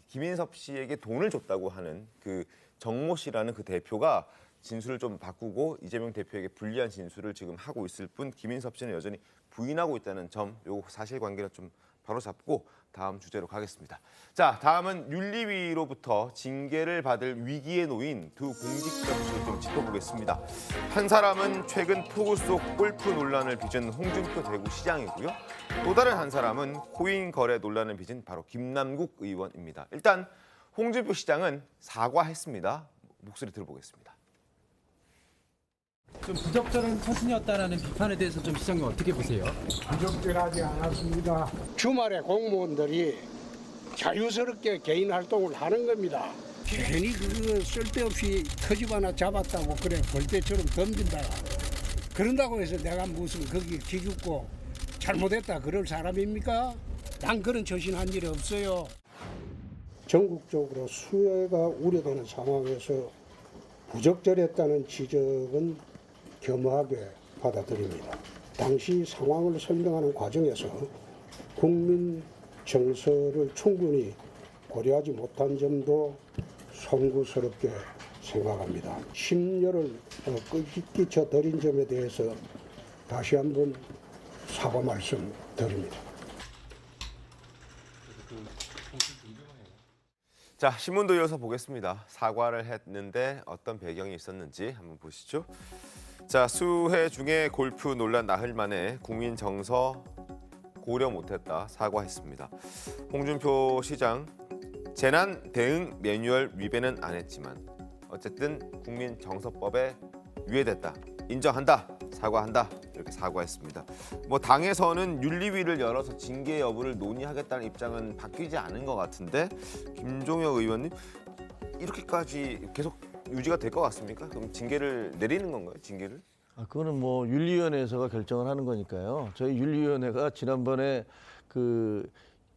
김인섭 씨에게 돈을 줬다고 하는 그 정모 씨라는 그 대표가 진술을 좀 바꾸고 이재명 대표에게 불리한 진술을 지금 하고 있을 뿐 김인섭 씨는 여전히 부인하고 있다는 점, 요 사실관계를 좀 바로잡고 다음 주제로 가겠습니다. 자, 다음은 윤리위로부터 징계를 받을 위기에 놓인 두 공직자를 좀 짚어보겠습니다. 한 사람은 최근 폭우 속 골프 논란을 빚은 홍준표 대구시장이고요. 또 다른 한 사람은 코인 거래 논란을 빚은 바로 김남국 의원입니다. 일단 홍준표 시장은 사과했습니다. 목소리 들어보겠습니다. 좀 부적절한 처신이었다라는 비판에 대해서 좀 시장님 어떻게 보세요? 부적절하지 않았습니다. 주말에 공무원들이 자유스럽게 개인 활동을 하는 겁니다. 괜히 그 쓸데없이 터집 하나 잡았다고 그래 벌떼처럼 덤빈다. 그런다고 해서 내가 무슨 거기 기죽고 잘못했다 그럴 사람입니까? 난 그런 처신한 일이 없어요. 전국적으로 수해가 우려되는 상황에서 부적절했다는 지적은 겸허하게 받아들입니다. 당시 상황을 설명하는 과정에서 국민 정서를 충분히 고려하지 못한 점도 송구스럽게 생각합니다. 심려를 끼쳐 드린 점에 대해서 다시 한번 사과 말씀 드립니다. 자, 신문도 이어서 보겠습니다. 사과를 했는데 어떤 배경이 있었는지 한번 보시죠. 자, 수해 중에 골프 논란 나흘 만에 국민 정서 고려 못했다 사과했습니다. 홍준표 시장 재난 대응 매뉴얼 위배는 안 했지만 어쨌든 국민 정서법에 위배됐다. 인정한다. 사과한다. 이렇게 사과했습니다. 뭐 당에서는 윤리위를 열어서 징계 여부를 논의하겠다는 입장은 바뀌지 않은 것 같은데 김종혁 의원님 이렇게까지 계속 유지가 될 것 같습니까? 그럼 징계를 내리는 건가요? 징계를? 그거는 뭐 윤리위원회에서가 결정을 하는 거니까요. 저희 윤리위원회가 지난번에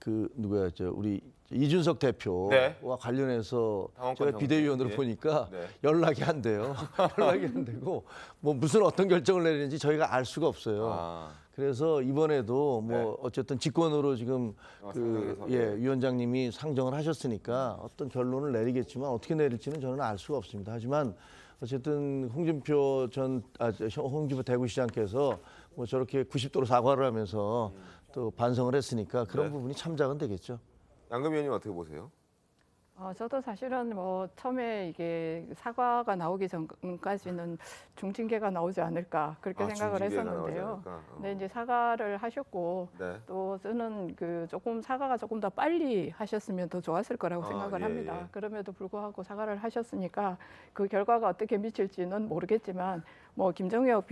누구였죠? 우리 이준석 대표와 네. 관련해서 당원권 제가 비대위원으로 정지. 보니까 네. 연락이 안 돼요. 연락이 안 되고 뭐 무슨 어떤 결정을 내리는지 저희가 알 수가 없어요. 그래서 이번에도 뭐 어쨌든 직권으로 지금 위원장님이 상정을 하셨으니까 어떤 결론을 내리겠지만 어떻게 내릴지는 저는 알 수가 없습니다. 하지만 어쨌든 홍준표 대구시장께서 뭐 저렇게 90도로 사과를 하면서 또 반성을 했으니까 그런 부분이 참작은 되겠죠. 양금 의원님 어떻게 보세요? 저도 사실은 뭐 처음에 이게 사과가 나오기 전까지는 중징계가 나오지 않을까 그렇게 생각을 했었는데요. 근데 이제 사과를 하셨고 또 저는 조금 사과가 조금 더 빨리 하셨으면 더 좋았을 거라고 생각을 합니다. 그럼에도 불구하고 사과를 하셨으니까 그 결과가 어떻게 미칠지는 모르겠지만 뭐 김정혁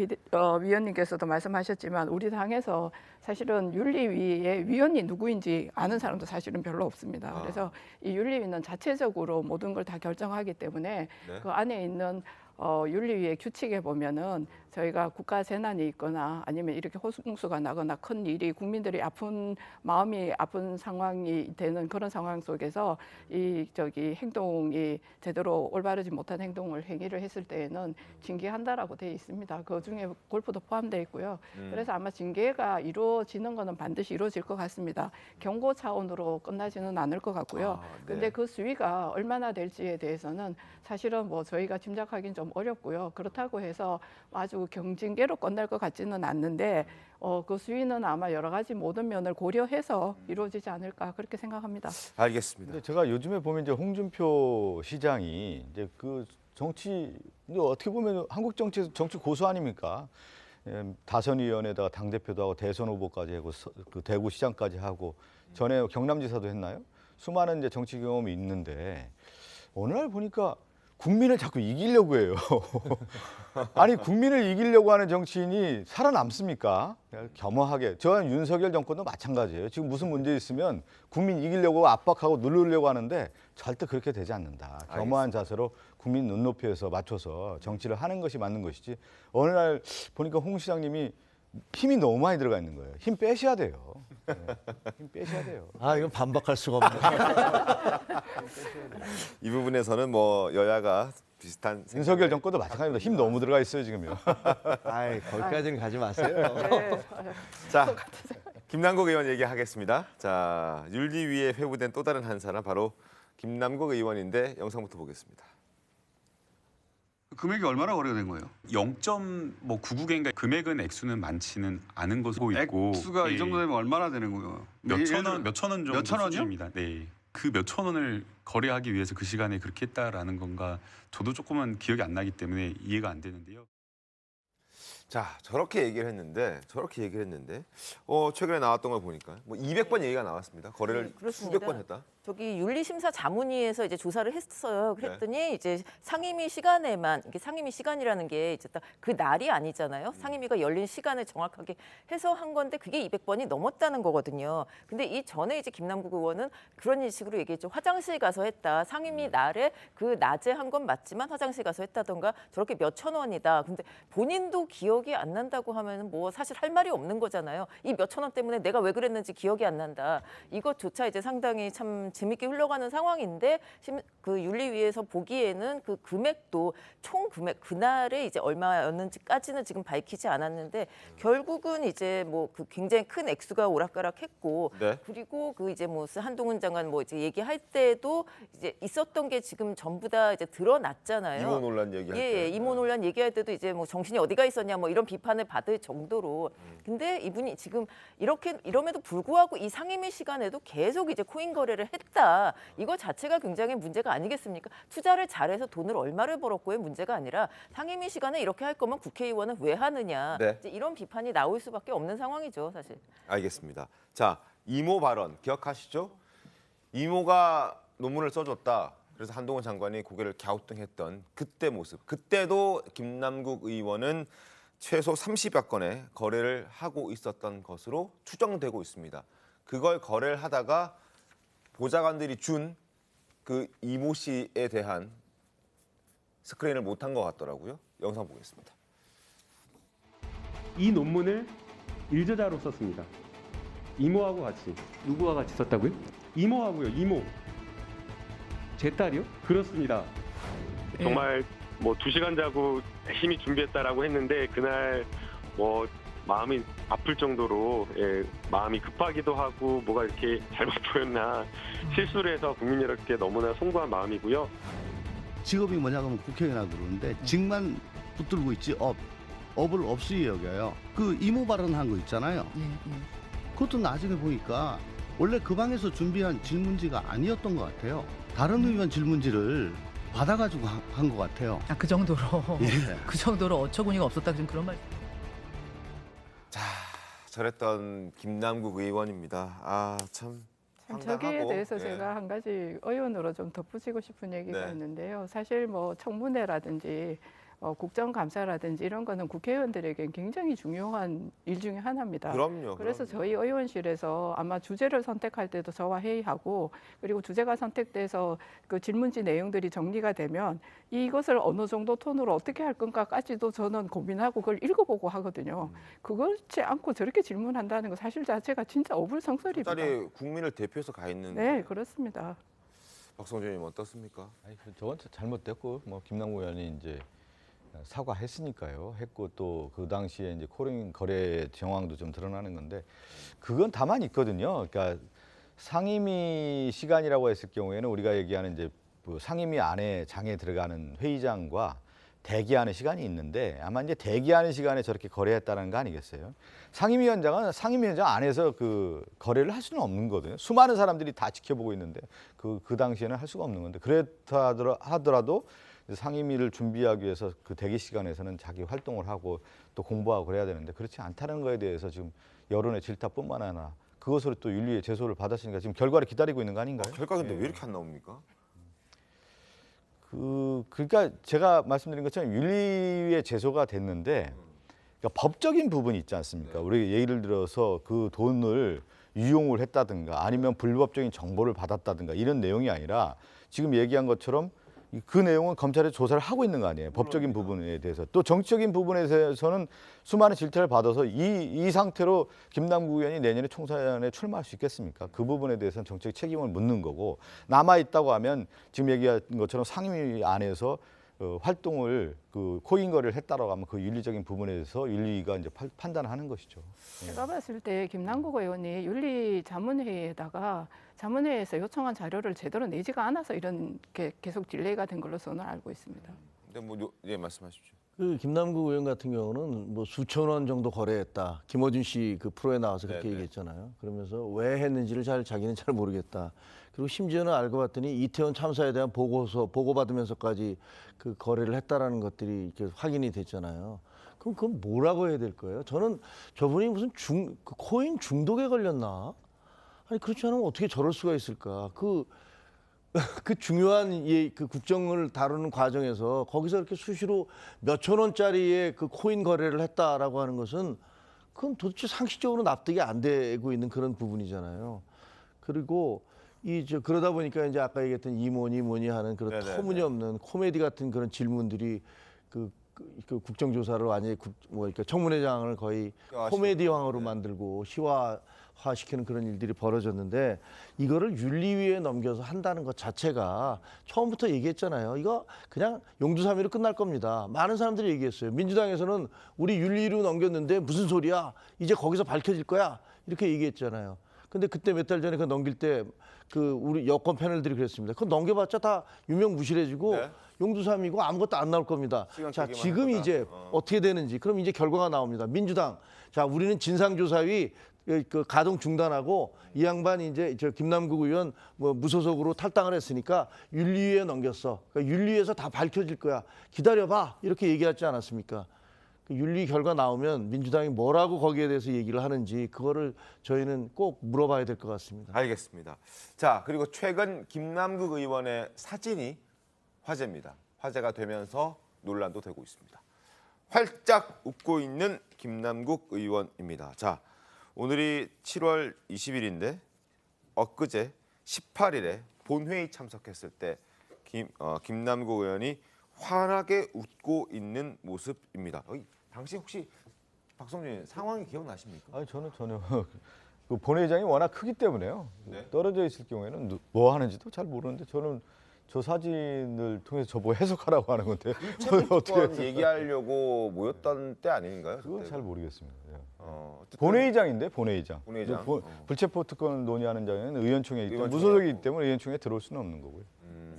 위원님께서도 말씀하셨지만 우리 당에서 사실은 윤리위의 위원이 누구인지 아는 사람도 사실은 별로 없습니다. 그래서 이 윤리위는 자체적으로 모든 걸 다 결정하기 때문에 그 안에 있는 윤리위의 규칙에 보면은 저희가 국가 재난이 있거나 아니면 이렇게 호수공수가 나거나 큰 일이 국민들이 마음이 아픈 상황이 되는 그런 상황 속에서 행동이 제대로 올바르지 못한 행위를 했을 때에는 징계한다라고 되어 있습니다. 그 중에 골프도 포함되어 있고요. 그래서 아마 징계가 이루어지는 것은 반드시 이루어질 것 같습니다. 경고 차원으로 끝나지는 않을 것 같고요. 근데 그 수위가 얼마나 될지에 대해서는 사실은 뭐 저희가 짐작하기는 좀 어렵고요. 그렇다고 해서 아주 경징계로 끝날 것 같지는 않는데 그 수위는 아마 여러 가지 모든 면을 고려해서 이루어지지 않을까 그렇게 생각합니다. 알겠습니다. 근데 제가 요즘에 보면 이제 홍준표 시장이 이제 그 정치 어떻게 보면 한국 정치 고수 아닙니까? 다선의원에다가 당 대표도 하고 대선 후보까지 하고 그 대구 시장까지 하고 전에 경남지사도 했나요? 수많은 이제 정치 경험이 있는데 어느 날 보니까 국민을 자꾸 이기려고 해요. 아니 국민을 이기려고 하는 정치인이 살아남습니까? 겸허하게. 저는 윤석열 정권도 마찬가지예요. 지금 무슨 문제 있으면 국민 이기려고 압박하고 누르려고 하는데 절대 그렇게 되지 않는다. 겸허한 자세로 국민 눈높이에서 맞춰서 정치를 하는 것이 맞는 것이지. 어느 날 보니까 홍 시장님이 힘이 너무 많이 들어가 있는 거예요. 힘 빼셔야 돼요. 힘 빼셔야 돼요. 이건 반박할 수가 없네요. 이 부분에서는 뭐 여야가 비슷한 윤석열 정권도 마찬가지입니다. 힘 너무 들어가 있어요 지금요. 거기까지는 가지 마세요. 자, 김남국 의원 얘기하겠습니다. 자, 윤리위에 회부된 또 다른 한 사람 바로 김남국 의원인데 영상부터 보겠습니다. 금액이 얼마나 거래가 된 거예요? 0.99개인가 금액은 액수는 많지는 않은 것으로 있고 액수가 이 정도 되면 얼마나 되는 거예요? 몇천 원 정도 수준입니다. 네. 그 몇천 원을 거래하기 위해서 그 시간에 그렇게 했다라는 건가 저도 조금은 기억이 안 나기 때문에 이해가 안 되는데요. 자, 저렇게 얘기를 했는데 최근에 나왔던 걸 보니까 뭐 200번 얘기가 나왔습니다. 거래를 수백 번 했다. 저기 윤리심사 자문위에서 이제 조사를 했어요. 그랬더니 이제 상임위 시간에만 이게 상임위 시간이라는 게 이제 딱 그 날이 아니잖아요. 상임위가 열린 시간을 정확하게 해서 한 건데 그게 200번이 넘었다는 거거든요. 근데 이 전에 이제 김남국 의원은 그런 식으로 얘기했죠. 화장실 가서 했다. 상임위 날에 그 낮에 한 건 맞지만 화장실 가서 했다던가 저렇게 몇천 원이다. 근데 본인도 기억이 안 난다고 하면 뭐 사실 할 말이 없는 거잖아요. 이 몇천 원 때문에 내가 왜 그랬는지 기억이 안 난다. 이것조차 이제 상당히 참 재밌게 흘러가는 상황인데 그 윤리위에서 보기에는 그 금액도 총 금액 그날에 이제 얼마였는지까지는 지금 밝히지 않았는데 결국은 이제 뭐 그 굉장히 큰 액수가 오락가락했고 네. 그리고 그 이제 뭐 한동훈 장관 뭐 이제 얘기할 때도 이제 있었던 게 지금 전부 다 이제 드러났잖아요. 이모 논란 얘기할 때. 예, 이모 논란 얘기할 때도 이제 뭐 정신이 어디가 있었냐 뭐 이런 비판을 받을 정도로. 근데 이분이 지금 이럼에도 불구하고 이 상임위 시간에도 계속 이제 코인 거래를 했다. 이거 자체가 굉장히 문제가 아니겠습니까? 투자를 잘해서 돈을 얼마를 벌었고의 문제가 아니라 상임위 시간에 이렇게 할 거면 국회의원은 왜 하느냐. 네. 이제 이런 비판이 나올 수밖에 없는 상황이죠, 사실. 알겠습니다. 자, 이모 발언 기억하시죠? 이모가 논문을 써줬다. 그래서 한동훈 장관이 고개를 갸우뚱했던 그때 모습. 그때도 김남국 의원은 최소 30여 건의 거래를 하고 있었던 것으로 추정되고 있습니다. 그걸 거래를 하다가 보좌관들이 준 그 이모 씨에 대한 스크린을 못한 것 같더라고요. 영상 보겠습니다. 이 논문을 일저자로 썼습니다. 이모하고 같이. 누구와 같이 썼다고요? 이모하고요. 이모. 제 딸이요? 그렇습니다. 정말 뭐 2시간 자고 열심히 준비했다라고 했는데 그날 뭐 마음이 아플 정도로 마음이 급하기도 하고 뭐가 이렇게 잘못 보였나 실수를 해서 국민 여러분께 너무나 송구한 마음이고요. 직업이 뭐냐 하면 국회의원이라고 그러는데 직만 붙들고 있지 업을 없이 여겨요. 그 이모 발언한 거 있잖아요. 그것도 나중에 보니까 원래 그 방에서 준비한 질문지가 아니었던 것 같아요. 다른 의원 질문지를 받아가지고 한 것 같아요. 그 정도로 예. 그 정도로 어처구니가 없었다 지금 그런 말. 저랬던 김남국 의원입니다. 아, 참 황당하고. 저기에 대해서 예. 제가 한 가지 의원으로 좀 덧붙이고 싶은 얘기가 네. 있는데요. 사실 뭐 청문회라든지 국정감사라든지 이런 거는 국회의원들에게 굉장히 중요한 일 중에 하나입니다. 그럼요. 그래서 저희 의원실에서 아마 주제를 선택할 때도 저와 회의하고 그리고 주제가 선택돼서 그 질문지 내용들이 정리가 되면 이것을 어느 정도 톤으로 어떻게 할 건가까지도 저는 고민하고 그걸 읽어보고 하거든요. 그렇지 않고 저렇게 질문한다는 거 사실 자체가 진짜 어불성설입니다. 자리 국민을 대표해서 가 있는. 네, 그렇습니다. 박성준님 어떻습니까? 아니, 저건 잘못됐고 뭐 김남국 의원이 이제 사과했으니까요. 했고 또 그 당시에 이제 코인 거래 정황도 좀 드러나는 건데 그건 다만 있거든요. 그러니까 상임위 시간이라고 했을 경우에는 우리가 얘기하는 이제 그 상임위 안에 장에 들어가는 회의장과 대기하는 시간이 있는데 아마 이제 대기하는 시간에 저렇게 거래했다는 거 아니겠어요? 상임위원장은 상임위원장 안에서 그 거래를 할 수는 없는 거거든요. 수많은 사람들이 다 지켜보고 있는데 그 당시에는 할 수가 없는 건데 그렇다 하더라도 상임위를 준비하기 위해서 그 대기 시간에서는 자기 활동을 하고 또 공부하고 그래야 되는데 그렇지 않다는 거에 대해서 지금 여론의 질타뿐만 아니라 그것으로 또 윤리의 제소를 받았으니까 지금 결과를 기다리고 있는 거 아닌가요? 결과 근데 왜 이렇게 안 나옵니까? 그러니까 제가 말씀드린 것처럼 윤리위에 제소가 됐는데 그러니까 법적인 부분이 있지 않습니까? 우리 예를 들어서 그 돈을 유용을 했다든가 아니면 불법적인 정보를 받았다든가 이런 내용이 아니라 지금 얘기한 것처럼 그 내용은 검찰이 조사를 하고 있는 거 아니에요. 법적인 부분에 대해서. 또 정치적인 부분에 대해서는 수많은 질타를 받아서 이 상태로 김남국 의원이 내년에 총선에 출마할 수 있겠습니까? 그 부분에 대해서는 정책 책임을 묻는 거고 남아있다고 하면 지금 얘기한 것처럼 상임위 안에서 활동을 그 코인 거래를 했다라고 하면 그 윤리적인 부분에 대해서 윤리가 이제 판단하는 것이죠. 제가 봤을 때 김남국 의원이 윤리자문회의에다가 자문회에서 요청한 자료를 제대로 내지가 않아서 이런 게 계속 딜레이가 된 걸로 저는 알고 있습니다. 근데 뭐 예 말씀하십시오. 그 김남국 의원 같은 경우는 뭐 수천 원 정도 거래했다. 김어준 씨 그 프로에 나와서 그렇게 네네. 얘기했잖아요. 그러면서 왜 했는지를 자기는 잘 모르겠다. 그리고 심지어는 알고 봤더니 이태원 참사에 대한 보고받으면서까지 그 거래를 했다라는 것들이 이렇게 확인이 됐잖아요. 그럼 그건 뭐라고 해야 될 거예요? 저는 저분이 무슨 그 코인 중독에 걸렸나? 아니 그렇지 않으면 어떻게 저럴 수가 있을까? 그 중요한 그 국정을 다루는 과정에서 거기서 이렇게 수시로 몇천 원짜리의 그 코인 거래를 했다라고 하는 것은 그건 도대체 상식적으로 납득이 안 되고 있는 그런 부분이잖아요. 그리고 그러다 보니까 이제 아까 얘기했던 이모니 하는 그런 네네네. 터무니없는 코미디 같은 그런 질문들이 그 국정조사를 완전히 그러니까 청문회장을 거의 코미디왕으로 만들고 시키는 그런 일들이 벌어졌는데 이거를 윤리위에 넘겨서 한다는 것 자체가 처음부터 얘기했잖아요. 이거 그냥 용두사미로 끝날 겁니다. 많은 사람들이 얘기했어요. 민주당에서는 우리 윤리위로 넘겼는데 무슨 소리야? 이제 거기서 밝혀질 거야? 이렇게 얘기했잖아요. 근데 그때 몇 달 전에 그거 넘길 때 그 우리 여권 패널들이 그랬습니다. 그거 넘겨봤자 다 유명무실해지고 용두사미고 아무것도 안 나올 겁니다. 자, 지금 이제 어떻게 되는지 그럼 이제 결과가 나옵니다. 민주당, 자 우리는 진상조사위 그 가동 중단하고 이 양반이 이제 저 김남국 의원 뭐 무소속으로 탈당을 했으니까 윤리위에 넘겼어. 그러니까 윤리위에서 다 밝혀질 거야. 기다려봐. 이렇게 얘기하지 않았습니까? 그 윤리 결과 나오면 민주당이 뭐라고 거기에 대해서 얘기를 하는지 그거를 저희는 꼭 물어봐야 될 것 같습니다. 알겠습니다. 자, 그리고 최근 김남국 의원의 사진이 화제입니다. 화제가 되면서 논란도 되고 있습니다. 활짝 웃고 있는 김남국 의원입니다. 자, 오늘이 7월 20일인데 엊그제 18일에 본회의 참석했을 때 김남국 의원이 환하게 웃고 있는 모습입니다. 당시 혹시 박성준 상황이 기억나십니까? 아니 저는 전혀 그 본회의장이 워낙 크기 때문에요. 네. 떨어져 있을 경우에는 뭐 하는지도 잘 모르는데 저는 저 사진을 통해서 저보고 해석하라고 하는 건데 어떻게 얘기하려고 모였던 때 아닌가요? 그건 잘 모르겠습니다. 어쨌든 본회의장인데 본회의장. 본회의장. 불체포 특권 논의하는 장에는 의원총회이기 때문에 무소속이기 때문에 의원총회에 들어올 수는 없는 거고요.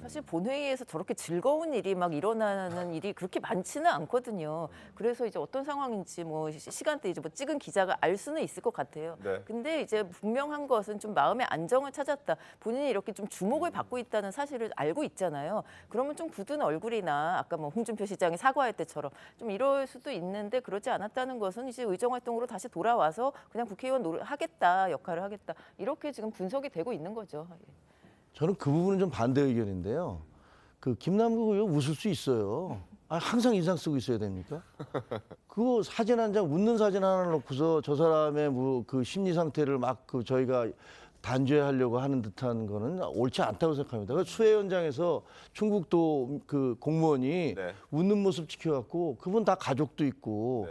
사실 본회의에서 저렇게 즐거운 일이 막 일어나는 일이 그렇게 많지는 않거든요. 그래서 이제 어떤 상황인지 뭐 시간대 이제 뭐 찍은 기자가 알 수는 있을 것 같아요. 네. 근데 이제 분명한 것은 좀 마음의 안정을 찾았다. 본인이 이렇게 좀 주목을 받고 있다는 사실을 알고 있잖아요. 그러면 좀 굳은 얼굴이나 아까 뭐 홍준표 시장이 사과할 때처럼 좀 이럴 수도 있는데 그러지 않았다는 것은 이제 의정 활동으로 다시 돌아와서 그냥 국회의원 하겠다, 역할을 하겠다. 이렇게 지금 분석이 되고 있는 거죠. 저는 그 부분은 좀 반대 의견인데요. 그 김남국 의원 웃을 수 있어요. 항상 인상 쓰고 있어야 됩니까? 그거 사진 한 장, 웃는 사진 하나 놓고서 저 사람의 뭐 그 심리 상태를 막 그 저희가 단죄하려고 하는 듯한 거는 옳지 않다고 생각합니다. 그 수해 현장에서 충북도 그 공무원이 웃는 모습 지켜갖고 그분 다 가족도 있고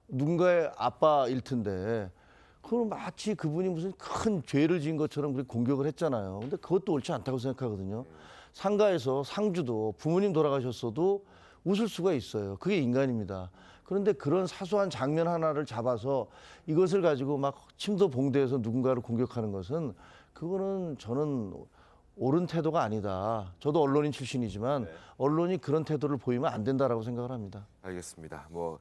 누군가의 아빠일 텐데 그럼 마치 그분이 무슨 큰 죄를 지은 것처럼 그렇게 공격을 했잖아요. 근데 그것도 옳지 않다고 생각하거든요. 상가에서 상주도 부모님 돌아가셨어도 웃을 수가 있어요. 그게 인간입니다. 그런데 그런 사소한 장면 하나를 잡아서 이것을 가지고 막 침도 봉대해서 누군가를 공격하는 것은 그거는 저는 옳은 태도가 아니다. 저도 언론인 출신이지만 언론이 그런 태도를 보이면 안 된다라고 생각을 합니다. 알겠습니다. 뭐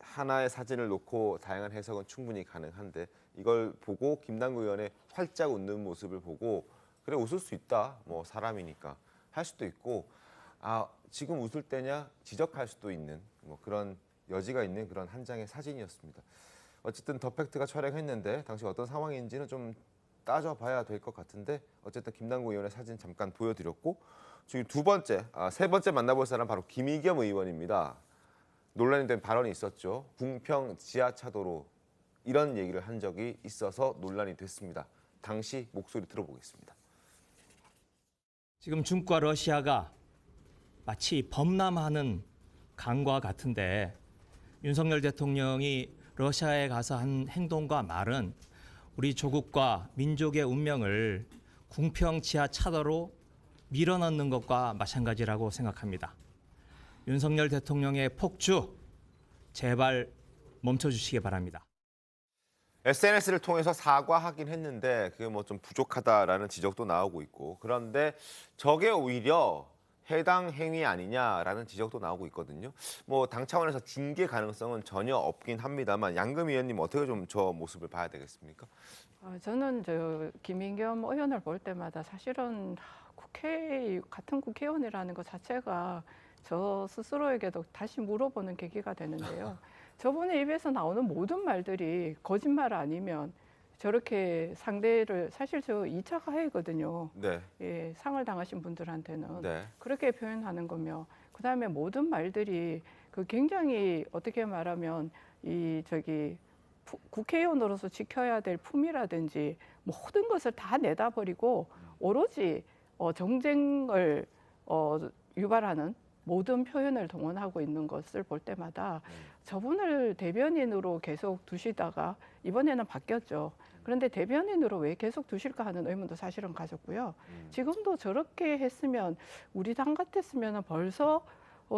하나의 사진을 놓고 다양한 해석은 충분히 가능한데 이걸 보고 김남국 의원의 활짝 웃는 모습을 보고 그래 웃을 수 있다. 뭐 사람이니까 할 수도 있고 지금 웃을 때냐 지적할 수도 있는 뭐 그런 여지가 있는 그런 한 장의 사진이었습니다. 어쨌든 더 팩트가 촬영했는데 당시 어떤 상황인지는 좀 따져봐야 될 것 같은데 어쨌든 김남국 의원의 사진 잠깐 보여드렸고 지금 세 번째 만나볼 사람 바로 김의겸 의원입니다. 논란이 된 발언이 있었죠. 궁평 지하차도로 이런 얘기를 한 적이 있어서 논란이 됐습니다. 당시 목소리 들어보겠습니다. 지금 중국과 러시아가 마치 범람하는 강과 같은데 윤석열 대통령이 러시아에 가서 한 행동과 말은 우리 조국과 민족의 운명을 궁평 지하차도로 밀어넣는 것과 마찬가지라고 생각합니다. 윤석열 대통령의 폭주 제발 멈춰주시기 바랍니다. SNS를 통해서 사과하긴 했는데 그게 뭐 좀 부족하다라는 지적도 나오고 있고 그런데 저게 오히려 해당 행위 아니냐라는 지적도 나오고 있거든요. 뭐 당 차원에서 징계 가능성은 전혀 없긴 합니다만 양금 의원님 어떻게 좀 저 모습을 봐야 되겠습니까? 저는 저 김의겸 의원을 볼 때마다 사실은 같은 국회의원이라는 것 자체가 저 스스로에게도 다시 물어보는 계기가 되는데요. 저분의 입에서 나오는 모든 말들이 거짓말 아니면 저렇게 상대를 사실 저 2차 가해거든요. 네. 예, 상을 당하신 분들한테는 네. 그렇게 표현하는 거며 그다음에 모든 말들이 그 굉장히 어떻게 말하면 국회의원으로서 지켜야 될 품이라든지 모든 것을 다 내다버리고 오로지 정쟁을 유발하는 모든 표현을 동원하고 있는 것을 볼 때마다 저분을 대변인으로 계속 두시다가 이번에는 바뀌었죠. 그런데 대변인으로 왜 계속 두실까 하는 의문도 사실은 가졌고요. 지금도 저렇게 했으면 우리 당 같았으면 벌써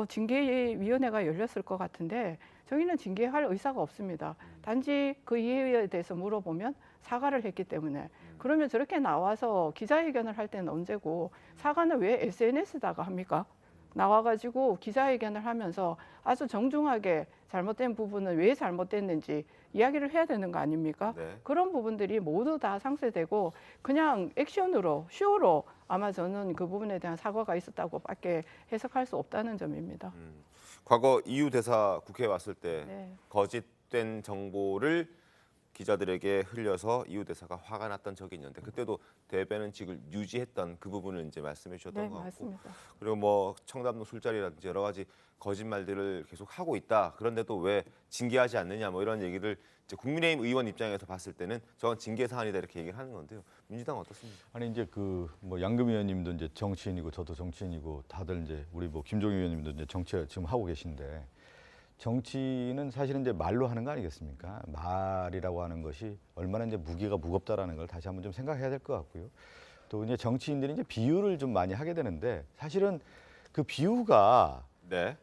징계위원회가 열렸을 것 같은데 저희는 징계할 의사가 없습니다. 단지 그 이유에 대해서 물어보면 사과를 했기 때문에 그러면 저렇게 나와서 기자회견을 할 때는 언제고 사과는 왜 SNS에다가 합니까? 나와가지고 기자회견을 하면서 아주 정중하게 잘못된 부분은 왜 잘못됐는지 이야기를 해야 되는 거 아닙니까? 네. 그런 부분들이 모두 다 상쇄되고 그냥 액션으로 쇼로 아마 저는 그 부분에 대한 사과가 있었다고밖에 해석할 수 없다는 점입니다. 과거 이유 대사 국회에 왔을 때 네. 거짓된 정보를 기자들에게 흘려서 이유 대사가 화가 났던 적이 있는데 그때도 대변인직을 유지했던 그 부분을 이제 말씀해 주셨던 네, 것 같고 맞습니다. 그리고 뭐 청담동 술자리라든지 여러 가지 거짓말들을 계속 하고 있다. 그런데도 왜 징계하지 않느냐 뭐 이런 얘기를 이제 국민의힘 의원 입장에서 봤을 때는 저건 징계 사안이다 이렇게 얘기를 하는 건데요. 민주당 어떻습니까? 아니 이제 그 뭐 양금 의원님도 이제 정치인이고 저도 정치인이고 다들 이제 우리 뭐 김종인 의원님도 이제 정치를 지금 하고 계신데 정치는 사실은 이제 말로 하는 거 아니겠습니까? 말이라고 하는 것이 얼마나 이제 무게가 무겁다라는 걸 다시 한번 좀 생각해야 될 것 같고요. 또 이제 정치인들이 이제 비유를 좀 많이 하게 되는데 사실은 그 비유가 네.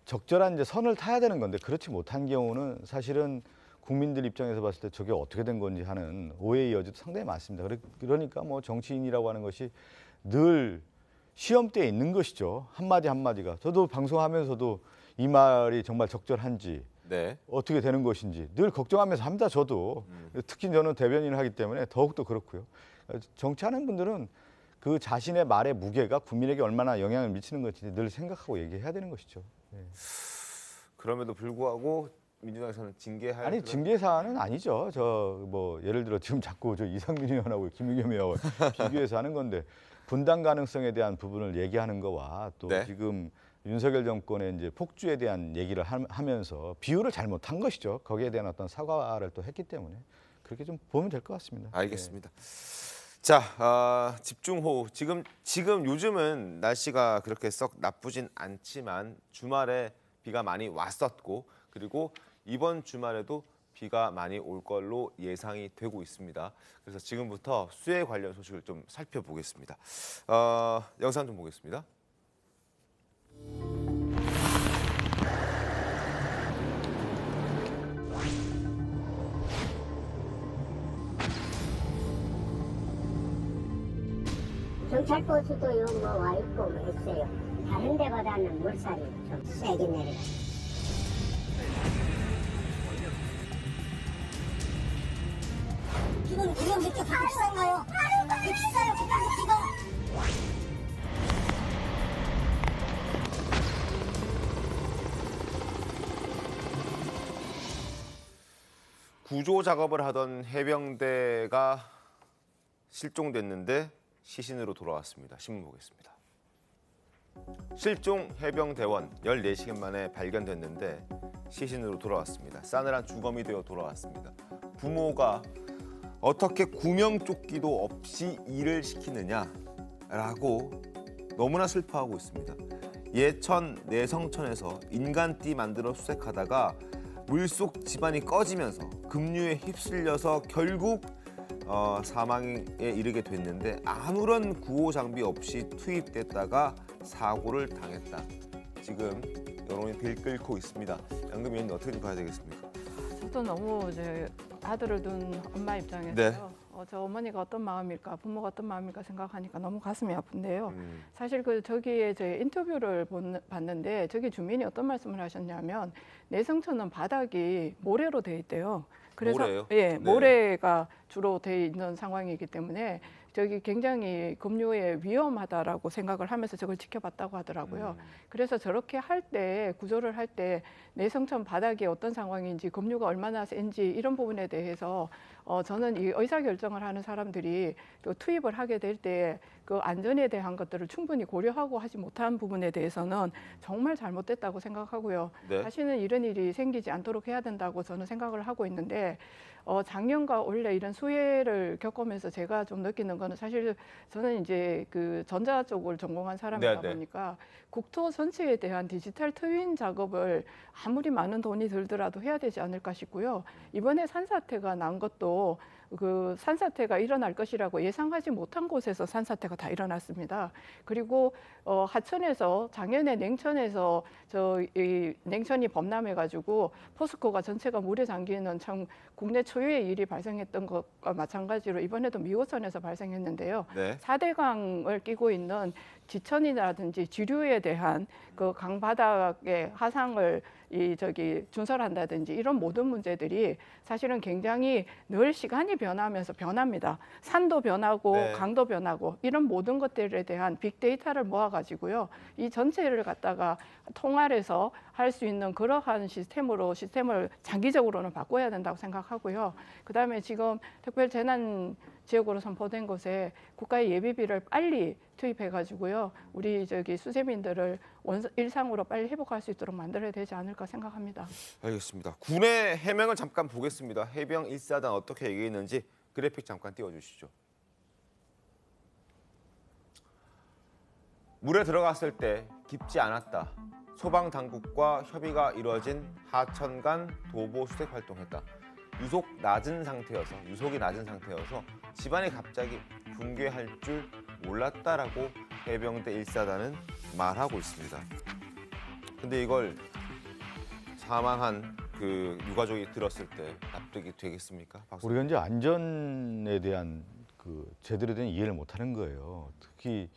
적절한 이제 선을 타야 되는 건데 그렇지 못한 경우는 사실은 국민들 입장에서 봤을 때 저게 어떻게 된 건지 하는 오해의 여지도 상당히 많습니다. 그러니까 뭐 정치인이라고 하는 것이 늘 시험대에 있는 것이죠. 한마디 한마디가. 저도 방송하면서도 이 말이 정말 적절한지 네. 어떻게 되는 것인지 늘 걱정하면서 합니다. 저도. 특히 저는 대변인을 하기 때문에 더욱더 그렇고요. 정치하는 분들은 그 자신의 말의 무게가 국민에게 얼마나 영향을 미치는 건지 늘 생각하고 얘기해야 되는 것이죠. 네. 그럼에도 불구하고 민주당에서는 징계할 아니 징계 사안은 아니죠. 저 뭐 예를 들어 지금 자꾸 저 이상민 의원하고 김의겸 의원하고 비교해서 하는 건데 분당 가능성에 대한 부분을 얘기하는 거와 또 네. 지금 윤석열 정권의 이제 폭주에 대한 얘기를 하면서 비유를 잘못한 것이죠. 거기에 대한 어떤 사과를 또 했기 때문에 그렇게 좀 보면 될 것 같습니다. 알겠습니다. 자, 집중호우. 지금 요즘은 날씨가 그렇게 썩 나쁘진 않지만 주말에 비가 많이 왔었고 그리고 이번 주말에도 비가 많이 올 걸로 예상이 되고 있습니다. 그래서 지금부터 수해 관련 소식을 좀 살펴보겠습니다. 영상 좀 보겠습니다. 경찰버스도 뭐 와 있고 뭐 했어요. 다른 데보다는 물살이 좀 세게 내려요. 지금 이렇게 비싼가요? 비싸요, 지금. 구조 작업을 하던 해병대가 실종됐는데 시신으로 돌아왔습니다. 신문 보겠습니다. 실종 해병대원 14시간 만에 발견됐는데 시신으로 돌아왔습니다. 싸늘한 주검이 되어 돌아왔습니다. 부모가 어떻게 구명조끼도 없이 일을 시키느냐라고 너무나 슬퍼하고 있습니다. 예천 내성천에서 인간띠 만들어 수색하다가 물속 집안이 꺼지면서 급류에 휩쓸려서 결국 사망에 이르게 됐는데 아무런 구호 장비 없이 투입됐다가 사고를 당했다. 지금 여론이 들끓고 있습니다. 양금 의원님 어떻게 좀 봐야 되겠습니까? 저도 너무 이제 아들을 둔 엄마 입장에서요. 네. 저 어머니가 어떤 마음일까, 부모가 어떤 마음일까 생각하니까 너무 가슴이 아픈데요. 사실 저기에 제 인터뷰를 봤는데 저기 주민이 어떤 말씀을 하셨냐면 내성천은 바닥이 모래로 돼 있대요. 그래서 모래요? 예, 네. 모래가 주로 돼 있는 상황이기 때문에 저기 굉장히 급류에 위험하다라고 생각을 하면서 저걸 지켜봤다고 하더라고요. 그래서 저렇게 할 때 구조를 할 때 내성천 바닥이 어떤 상황인지 급류가 얼마나 센지 이런 부분에 대해서 저는 이 의사 결정을 하는 사람들이 또 투입을 하게 될 때 그 안전에 대한 것들을 충분히 고려하고 하지 못한 부분에 대해서는 정말 잘못됐다고 생각하고요. 네. 다시는 이런 일이 생기지 않도록 해야 된다고 저는 생각을 하고 있는데 작년과 올해 이런 수해를 겪으면서 제가 좀 느끼는 거는 사실 저는 이제 그 전자 쪽을 전공한 사람이다 네, 네. 보니까 국토 전체에 대한 디지털 트윈 작업을 아무리 많은 돈이 들더라도 해야 되지 않을까 싶고요. 이번에 산사태가 난 것도 그 산사태가 일어날 것이라고 예상하지 못한 곳에서 산사태가 다 일어났습니다. 그리고 하천에서 작년에 냉천에서 이 냉천이 범람해가지고 포스코가 전체가 물에 잠기는 참 국내 초유의 일이 발생했던 것과 마찬가지로 이번에도 미호선에서 발생했는데요. 네. 4대강을 끼고 있는 지천이라든지 지류에 대한 그 강바닥의 하상을 준설한다든지 이런 모든 문제들이 사실은 굉장히 늘 시간이 변하면서 변합니다. 산도 변하고 네. 강도 변하고 이런 모든 것들에 대한 빅데이터를 모아가지고요. 이 전체를 갖다가 통할해서 할 수 있는 그러한 시스템을 장기적으로는 바꿔야 된다고 생각하고요. 그다음에 지금 특별 재난 지역으로 선포된 곳에 국가의 예비비를 빨리 투입해가지고요. 우리 수세민들을 일상으로 빨리 회복할 수 있도록 만들어야 되지 않을까 생각합니다. 알겠습니다. 군의 해명을 잠깐 보겠습니다. 해병 1사단 어떻게 얘기했는지 그래픽 잠깐 띄워주시죠. 물에 들어갔을 때 깊지 않았다. 소방당국과 협의가 이루어진 하천 간 도보 수색 활동했다. 유속이 낮은 상태여서 집안이 갑자기 붕괴할 줄 몰랐다라고 해병대 1사단은 말하고 있습니다. 근데 이걸 사망한 그 유가족이 들었을 때 납득이 되겠습니까? 우리가 이제 안전에 대한 그 제대로 된 이해를 못하는 거예요. 특히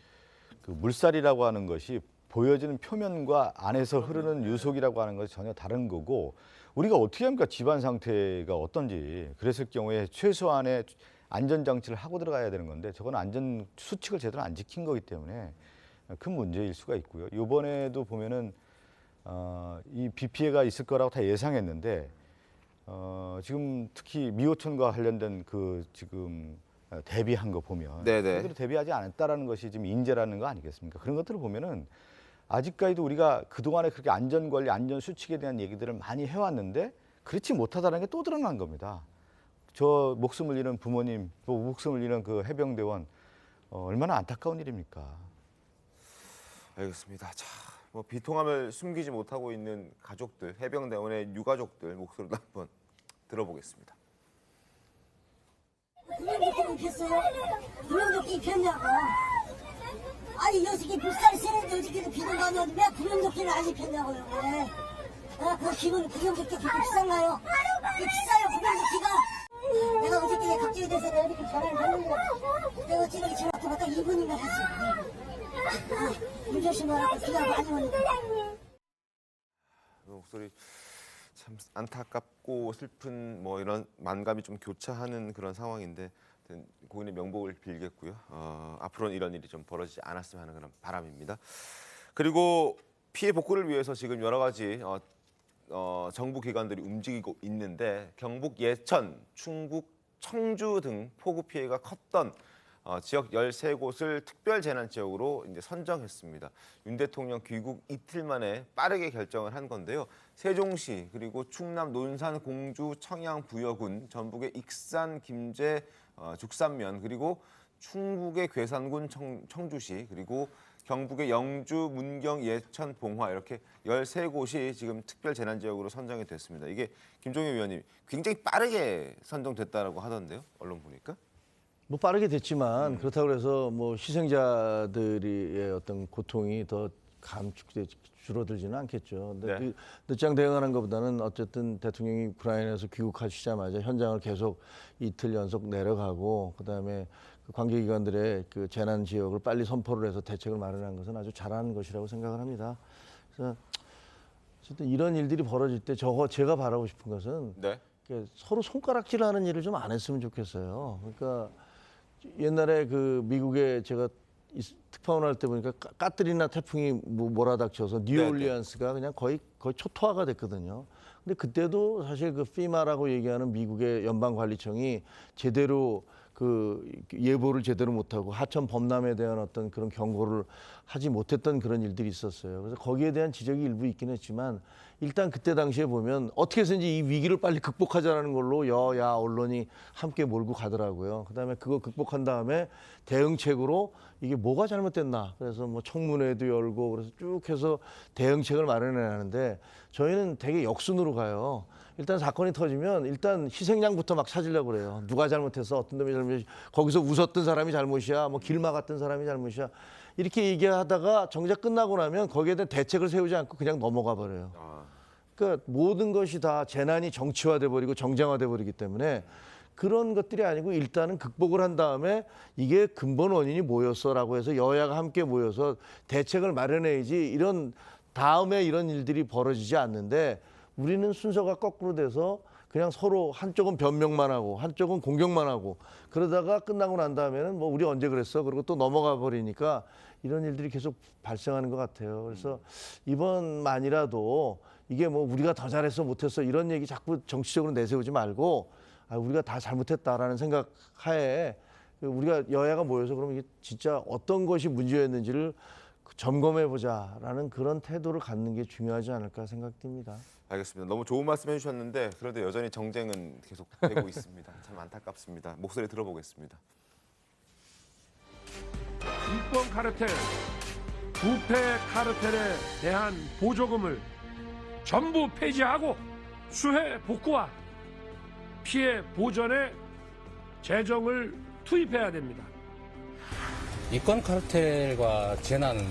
그 물살이라고 하는 것이 보여지는 표면과 안에서 흐르는 유속이라고 하는 것이 전혀 다른 거고 우리가 어떻게 합니까? 집안 상태가 어떤지 그랬을 경우에 최소한의 안전장치를 하고 들어가야 되는 건데 저건 안전 수칙을 제대로 안 지킨 거기 때문에 큰 문제일 수가 있고요. 이번에도 보면은 이 비 피해가 있을 거라고 다 예상했는데 지금 특히 미호천과 관련된 그 지금 대비한 거 보면 제대로 대비하지 않았다라는 것이 지금 인재라는 거 아니겠습니까? 그런 것들을 보면은 아직까지도 우리가 그동안에 그렇게 안전관리, 안전수칙에 대한 얘기들을 많이 해왔는데 그렇지 못하다는 게 또 드러난 겁니다. 저 목숨을 잃은 부모님, 또 목숨을 잃은 그 해병대원 얼마나 안타까운 일입니까? 알겠습니다. 자, 뭐 비통함을 숨기지 못하고 있는 가족들, 해병대원의 유가족들 목소리도 한번 들어보겠습니다. 구명조끼 입혔어요? 구명조끼 입혔냐고. 아니 여기서 물살이 세는데 어저께도 비는 거 아니었는데 왜 구명조끼를 안 입혔냐고요. 왜? 그 기분 구명조끼 그렇게 비싼가요? 비싸요 구명조끼가. 내가 어저께 갑자기 돼서 내가 이렇게 전화를 했는데 내가 어저께 전화 받다가 2분인가 했어요. 물 조심하라고 비가 많이 오니까. 목소리 참 안타깝고 슬픈 뭐 이런 만감이 좀 교차하는 그런 상황인데 고인의 명복을 빌겠고요. 앞으로는 이런 일이 좀 벌어지지 않았으면 하는 그런 바람입니다. 그리고 피해 복구를 위해서 지금 여러 가지 정부 기관들이 움직이고 있는데 경북 예천, 충북, 청주 등 폭우 피해가 컸던 지역 13곳을 특별 재난 지역으로 이제 선정했습니다. 윤 대통령 귀국 이틀 만에 빠르게 결정을 한 건데요. 세종시 그리고 충남 논산, 공주, 청양, 부여군, 전북의 익산, 김제, 죽산면 그리고 충북의 괴산군, 청주시 그리고 경북의 영주, 문경, 예천, 봉화 이렇게 13곳이 지금 특별 재난 지역으로 선정이 됐습니다. 이게 김종인 위원님 굉장히 빠르게 선정됐다라고 하던데요. 언론 보니까. 뭐 빠르게 됐지만 그렇다고 해서 뭐 희생자들의 어떤 고통이 더 줄어들지는 않겠죠. 근데 늦장 대응하는 것보다는 어쨌든 대통령이 우크라이나에서 귀국하시자마자 현장을 계속 이틀 연속 내려가고 그다음에 그 관계기관들의 그 재난 지역을 빨리 선포를 해서 대책을 마련한 것은 아주 잘한 것이라고 생각을 합니다. 그래서 어쨌든 이런 일들이 벌어질 때 제가 바라고 싶은 것은 서로 손가락질하는 일을 좀 안 했으면 좋겠어요. 그러니까 옛날에 그 미국에 제가 특파원 할 때 보니까 까트리나 태풍이 몰아닥쳐서 뉴올리언스가 그냥 거의 초토화가 됐거든요. 근데 그때도 사실 그 피마라고 얘기하는 미국의 연방관리청이 제대로 그 예보를 제대로 못하고 하천 범람에 대한 어떤 그런 경고를 하지 못했던 그런 일들이 있었어요. 그래서 거기에 대한 지적이 일부 있긴 했지만 일단 그때 당시에 보면 어떻게 해서든지 이 위기를 빨리 극복하자라는 걸로 여야 언론이 함께 몰고 가더라고요. 그다음에 그거 극복한 다음에 대응책으로 이게 뭐가 잘못됐나. 그래서 뭐 청문회도 열고 그래서 쭉 해서 대응책을 마련해야 하는데 저희는 되게 역순으로 가요. 일단 사건이 터지면 일단 희생양부터 막 찾으려고 그래요. 누가 잘못했어? 어떤 놈이 잘못했어? 거기서 웃었던 사람이 잘못이야? 뭐 길 막았던 사람이 잘못이야? 이렇게 얘기하다가 정작 끝나고 나면 거기에 대한 대책을 세우지 않고 그냥 넘어가 버려요. 그러니까 모든 것이 다 재난이 정치화돼 버리고 정쟁화돼 버리기 때문에 그런 것들이 아니고 일단은 극복을 한 다음에 이게 근본 원인이 뭐였어라고 해서 여야가 함께 모여서 대책을 마련해야지 이런 다음에 이런 일들이 벌어지지 않는데 우리는 순서가 거꾸로 돼서 그냥 서로 한쪽은 변명만 하고 한쪽은 공격만 하고 그러다가 끝나고 난 다음에는 뭐 우리 언제 그랬어? 그리고 또 넘어가 버리니까 이런 일들이 계속 발생하는 것 같아요. 그래서 이번만이라도 이게 뭐 우리가 더 잘했어 못했어 이런 얘기 자꾸 정치적으로 내세우지 말고 우리가 다 잘못했다라는 생각 하에 우리가 여야가 모여서 그러면 이게 진짜 어떤 것이 문제였는지를 점검해보자라는 그런 태도를 갖는 게 중요하지 않을까 생각됩니다. 알겠습니다. 너무 좋은 말씀 해주셨는데 그래도 여전히 정쟁은 계속되고 있습니다. 참 안타깝습니다. 목소리 들어보겠습니다. 인권 카르텔, 부패 카르텔에 대한 보조금을 전부 폐지하고 수해 복구와 피해 보전에 재정을 투입해야 됩니다. 인권 카르텔과 재난은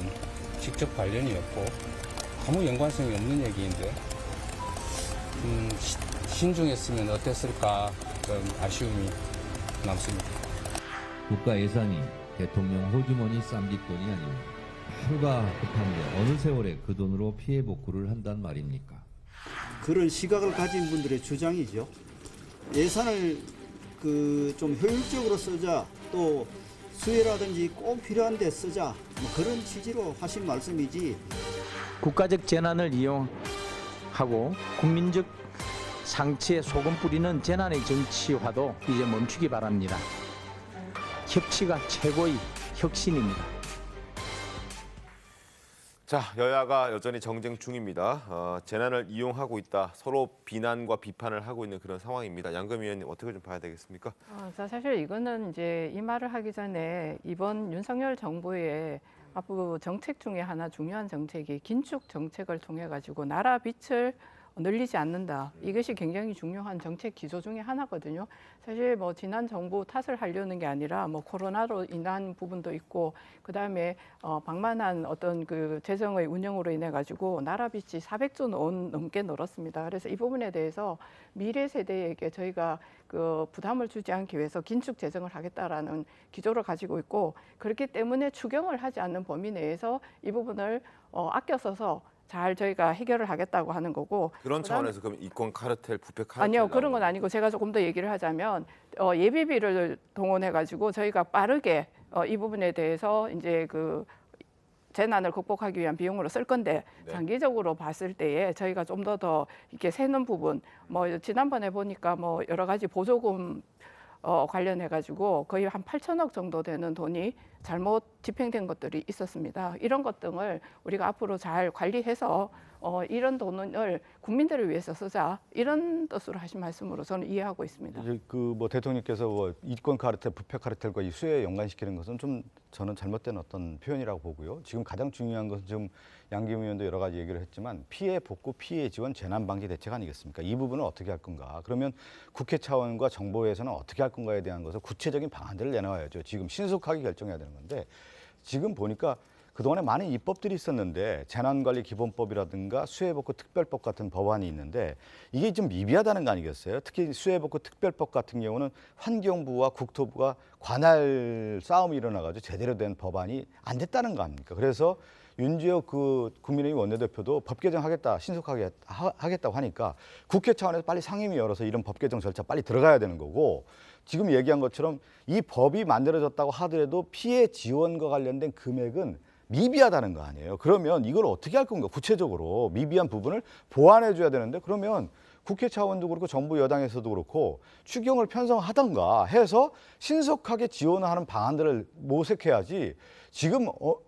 직접 관련이 없고 아무 연관성이 없는 얘기인데 신중했으면 어땠을까 그런 아쉬움이 남습니다. 국가 예산이 대통령 호주머니 쌈짓돈이 아닙니다. 하루가 급한데 어느 세월에 그 돈으로 피해 복구를 한단 말입니까? 그런 시각을 가진 분들의 주장이죠. 예산을 좀 효율적으로 쓰자, 또 수혜라든지 꼭 필요한 데 쓰자, 뭐 그런 취지로 하신 말씀이지. 국가적 재난을 이용하고 국민적 상처에 소금 뿌리는 재난의 정치화도 이제 멈추기 바랍니다. 협치가 최고의 혁신입니다. 자, 여야가 여전히 정쟁 중입니다. 재난을 이용하고 있다. 서로 비난과 비판을 하고 있는 그런 상황입니다. 양금 의원님 어떻게 좀 봐야 되겠습니까? 사실 이거는 이제 이 말을 하기 전에 이번 윤석열 정부의 앞으로 정책 중에 하나 중요한 정책이 긴축 정책을 통해 가지고 나라 빚을 늘리지 않는다. 이것이 굉장히 중요한 정책 기조 중에 하나거든요. 사실 뭐 지난 정부 탓을 하려는 게 아니라 뭐 코로나로 인한 부분도 있고 그다음에 방만한 어떤 그 재정의 운영으로 인해 가지고 나라 빚이 400조 원 넘게 늘었습니다. 그래서 이 부분에 대해서 미래 세대에게 저희가 그 부담을 주지 않기 위해서 긴축 재정을 하겠다라는 기조를 가지고 있고 그렇기 때문에 추경을 하지 않는 범위 내에서 이 부분을 아껴 써서 잘 저희가 해결을 하겠다고 하는 거고. 그런 차원에서 그럼 인권 카르텔, 부패 카르텔 아니요, 그런 건 아니고 제가 조금 더 얘기를 하자면 예비비를 동원해 가지고 저희가 빠르게 이 부분에 대해서 이제 그 재난을 극복하기 위한 비용으로 쓸 건데 장기적으로 봤을 때에 저희가 좀 더 이렇게 새는 부분 뭐 지난번에 보니까 뭐 여러 가지 보조금 관련해 가지고 거의 한 8천억 정도 되는 돈이 잘못 집행된 것들이 있었습니다. 이런 것 등을 우리가 앞으로 잘 관리해서 이런 돈을 국민들을 위해서 쓰자 이런 뜻으로 하신 말씀으로 저는 이해하고 있습니다. 이제 그 뭐 대통령께서 뭐 인권 카르텔, 부패 카르텔과 이 수혜에 연관시키는 것은 좀 저는 잘못된 어떤 표현이라고 보고요. 지금 가장 중요한 것은 지금 양김 의원도 여러 가지 얘기를 했지만 피해 복구, 피해 지원, 재난 방지 대책 아니겠습니까? 이 부분을 어떻게 할 건가? 그러면 국회 차원과 정부에서는 어떻게 할 건가에 대한 것을 구체적인 방안들을 내놔야죠. 지금 신속하게 결정해야 되는 건데 지금 보니까 그동안에 많은 입법들이 있었는데 재난관리기본법이라든가 수해복구 특별법 같은 법안이 있는데 이게 좀 미비하다는 거 아니겠어요? 특히 수해복구 특별법 같은 경우는 환경부와 국토부가 관할 싸움이 일어나가지고 제대로 된 법안이 안 됐다는 거 아닙니까? 그래서 윤지혁 그 국민의힘 원내대표도 법 개정하겠다, 신속하게 하겠다고 하니까 국회 차원에서 빨리 상임위 열어서 이런 법 개정 절차 빨리 들어가야 되는 거고 지금 얘기한 것처럼 이 법이 만들어졌다고 하더라도 피해 지원과 관련된 금액은 미비하다는 거 아니에요. 그러면 이걸 어떻게 할 건가? 구체적으로 미비한 부분을 보완해 줘야 되는데 그러면 국회 차원도 그렇고 정부 여당에서도 그렇고 추경을 편성하던가 해서 신속하게 지원하는 방안들을 모색해야지 지금 뭐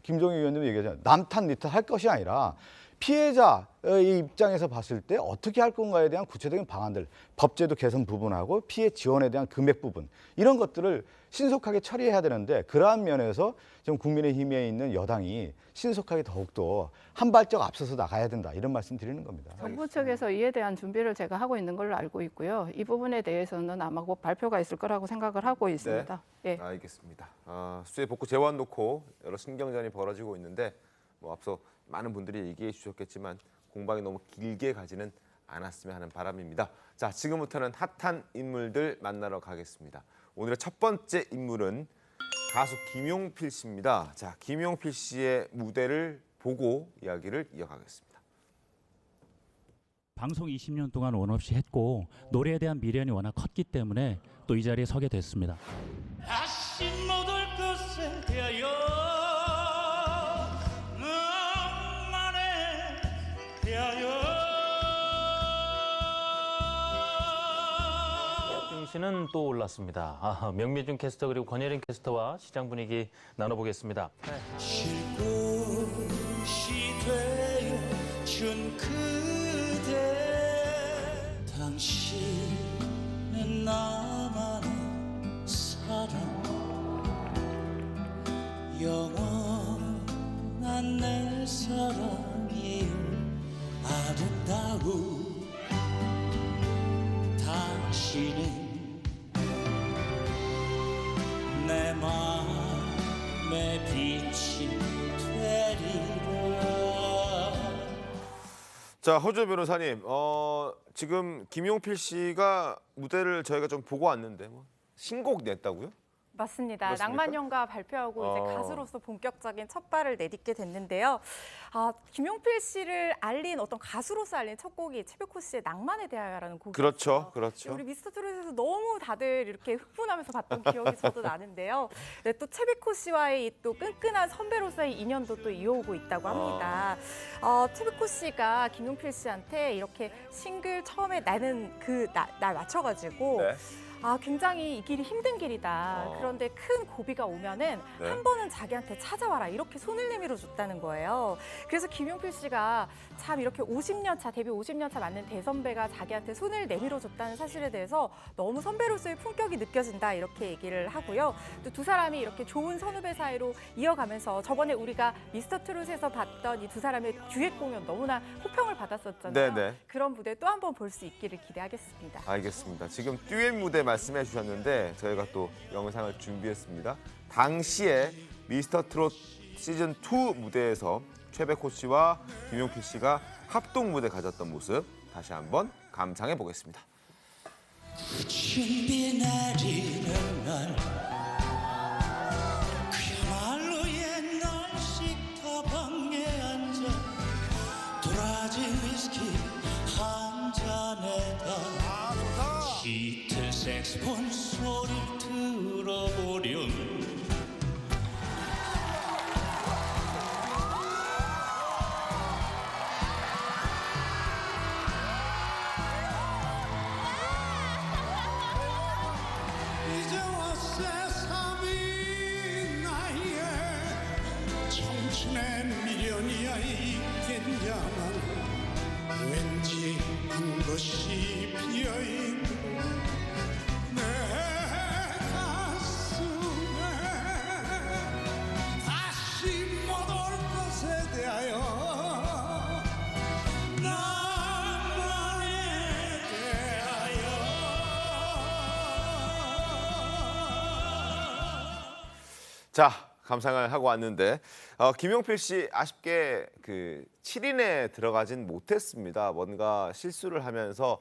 김종인 의원님이 얘기하잖아요. 남탓 니탓 할 것이 아니라 피해자의 입장에서 봤을 때 어떻게 할 건가에 대한 구체적인 방안들, 법제도 개선 부분하고 피해 지원에 대한 금액 부분 이런 것들을 신속하게 처리해야 되는데 그러한 면에서 지금 국민의힘에 있는 여당이 신속하게 더욱더 한 발짝 앞서서 나가야 된다 이런 말씀 드리는 겁니다. 정부 측에서 이에 대한 준비를 제가 하고 있는 걸로 알고 있고요. 이 부분에 대해서는 아마 곧 발표가 있을 거라고 생각을 하고 있습니다. 네, 알겠습니다. 수해 복구 재원 놓고 여러 신경전이 벌어지고 있는데 뭐 앞서 많은 분들이 얘기해 주셨겠지만 공방이 너무 길게 가지는 않았으면 하는 바람입니다. 자, 지금부터는 핫한 인물들 만나러 가겠습니다. 오늘의 첫 번째 인물은 가수 김용필 씨입니다. 자, 김용필 씨의 무대를 보고 이야기를 이어가겠습니다. 방송 20년 동안 원 없이 했고 노래에 대한 미련이 워낙 컸기 때문에 또 이 자리에 서게 됐습니다. 다시 못 올 것에 대하여 너만에 대하여 씨는 또 올랐습니다. 명미준 캐스터 그리고 권예린 캐스터와 시장 분위기 나눠보겠습니다. 쉴 곳이 되어준 그대 당신은 나만의 사랑 영원한 내 사랑이요 아름다운 당신은 내 마음의 빛이 되리라. 자, 허재 변호사님, 지금 김용필 씨가 무대를 저희가 좀 보고 왔는데 뭐 신곡 냈다고요? 맞습니다. 그렇습니까? 낭만연가 발표하고 이제 가수로서 본격적인 첫 발을 내딛게 됐는데요. 김용필 씨를 알린 어떤 가수로서 알린 첫 곡이 최백호 씨의 낭만에 대하여라는 곡이었어요. 그렇죠, 그렇죠. 우리 미스터트롯에서 너무 다들 이렇게 흥분하면서 봤던 기억이 저도 나는데요. 네, 또 최백호 씨와의 이 또 끈끈한 선배로서의 인연도 또 이어오고 있다고 합니다. 최백호 씨가 김용필 씨한테 이렇게 싱글 처음에 내는 그 날 맞춰가지고. 네. 굉장히 이 길이 힘든 길이다. 그런데 큰 고비가 오면은 네. 한 번은 자기한테 찾아와라. 이렇게 손을 내밀어 줬다는 거예요. 그래서 김용필 씨가 참 이렇게 50년 차, 데뷔 50년 차 맞는 대선배가 자기한테 손을 내밀어 줬다는 사실에 대해서 너무 선배로서의 품격이 느껴진다. 이렇게 얘기를 하고요. 또 두 사람이 이렇게 좋은 선후배 사이로 이어가면서 저번에 우리가 미스터트롯에서 봤던 이 두 사람의 듀엣 공연 너무나 호평을 받았었잖아요. 네네. 그런 무대 또 한 번 볼 수 있기를 기대하겠습니다. 알겠습니다. 지금 듀엣 무대 말씀해 주셨는데 저희가 또 영상을 준비했습니다. 당시에 미스터트롯 시즌2 무대에서 최백호 씨와 김용필 씨가 합동 무대 가졌던 모습 다시 한번 감상해 보겠습니다. 준비 내리는 날 그야말로 옛날식 다방에 앉아 도라지 위스키 한 잔에다 짙은 색스폰 소리를 들어보렴 이제와 새삼이 나의 청춘의 미련이야 있겠냐만 왠지 한 것이 비어있는 내 가슴에 다시 못 올 것에 대하여 나만에 대하여 자, 감상을 하고 왔는데 김용필 씨 아쉽게 그 7인에 들어가진 못했습니다. 뭔가 실수를 하면서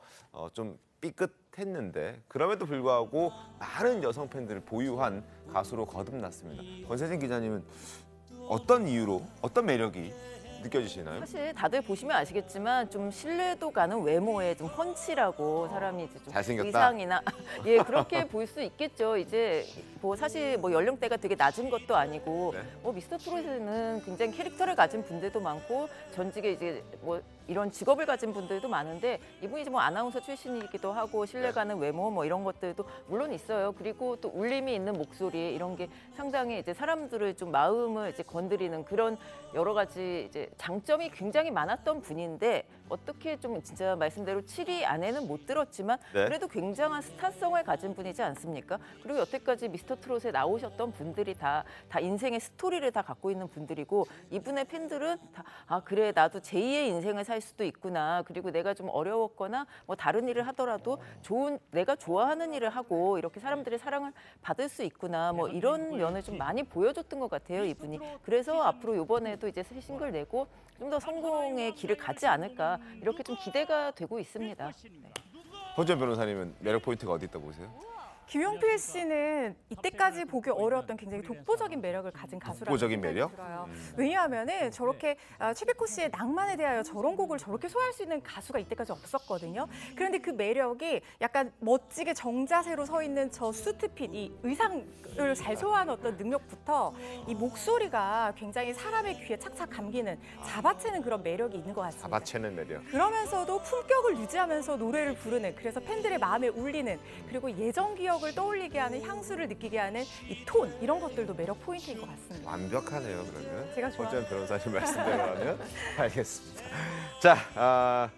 좀 삐끗했는데 그럼에도 불구하고 많은 여성 팬들을 보유한 가수로 거듭났습니다. 권세진 기자님은 어떤 이유로 어떤 매력이 느껴지시나요? 사실 다들 보시면 아시겠지만 좀 신뢰도 가는 외모에 좀 펀치라고 사람이 이제 좀 잘생겼다? 의상이나 예 그렇게 볼 수 있겠죠. 이제 뭐 사실 뭐 연령대가 되게 낮은 것도 아니고 네. 뭐 미스터트롯에는 굉장히 캐릭터를 가진 분들도 많고 전직에 이제 뭐 이런 직업을 가진 분들도 많은데 이분이 이제 뭐 아나운서 출신이기도 하고 신뢰가는 외모 뭐 이런 것들도 물론 있어요. 그리고 또 울림이 있는 목소리 이런 게 상당히 이제 사람들을 좀 마음을 이제 건드리는 그런 여러 가지 이제 장점이 굉장히 많았던 분인데 어떻게 좀 진짜 말씀대로 7위 안에는 못 들었지만 네. 그래도 굉장한 스타성을 가진 분이지 않습니까? 그리고 여태까지 미스터 트롯에 나오셨던 분들이 다 인생의 스토리를 다 갖고 있는 분들이고 이분의 팬들은 다 아 그래 나도 제2의 인생을 살 수도 있구나. 그리고 내가 좀 어려웠거나 뭐 다른 일을 하더라도 좋은 내가 좋아하는 일을 하고 이렇게 사람들의 사랑을 받을 수 있구나. 뭐 이런 면을 좀 많이 보여줬던 것 같아요 이분이. 그래서 앞으로 이번에도 이제 새 싱글 내고 좀 더 성공의 길을 가지 않을까 이렇게 좀 기대가 되고 있습니다. 네. 허지연 변호사님은 매력 포인트가 어디 있다고 보세요? 김용필 씨는 이때까지 보기 어려웠던 굉장히 독보적인 매력을 가진 가수라는 독보적인 생각이 매력? 들어요. 왜냐하면은 저렇게 최백호 씨의 낭만에 대하여 저런 곡을 저렇게 소화할 수 있는 가수가 이때까지 없었거든요. 그런데 그 매력이 약간 멋지게 정자세로 서 있는 저 수트핏, 이 의상을 잘 소화하는 어떤 능력부터 이 목소리가 굉장히 사람의 귀에 착착 감기는 잡아채는 그런 매력이 있는 것 같습니다. 잡아채는 매력. 그러면서도 품격을 유지하면서 노래를 부르는 그래서 팬들의 마음에 울리는 그리고 예전 기억을 떠올리게 하는 향수를 느끼게 하는 이 톤 이런 것들도 매력 포인트인 것 같습니다. 완벽하네요 그러면. 제가 좋아하는. 허지연 변호사님 말씀대로라면 알겠습니다. 자,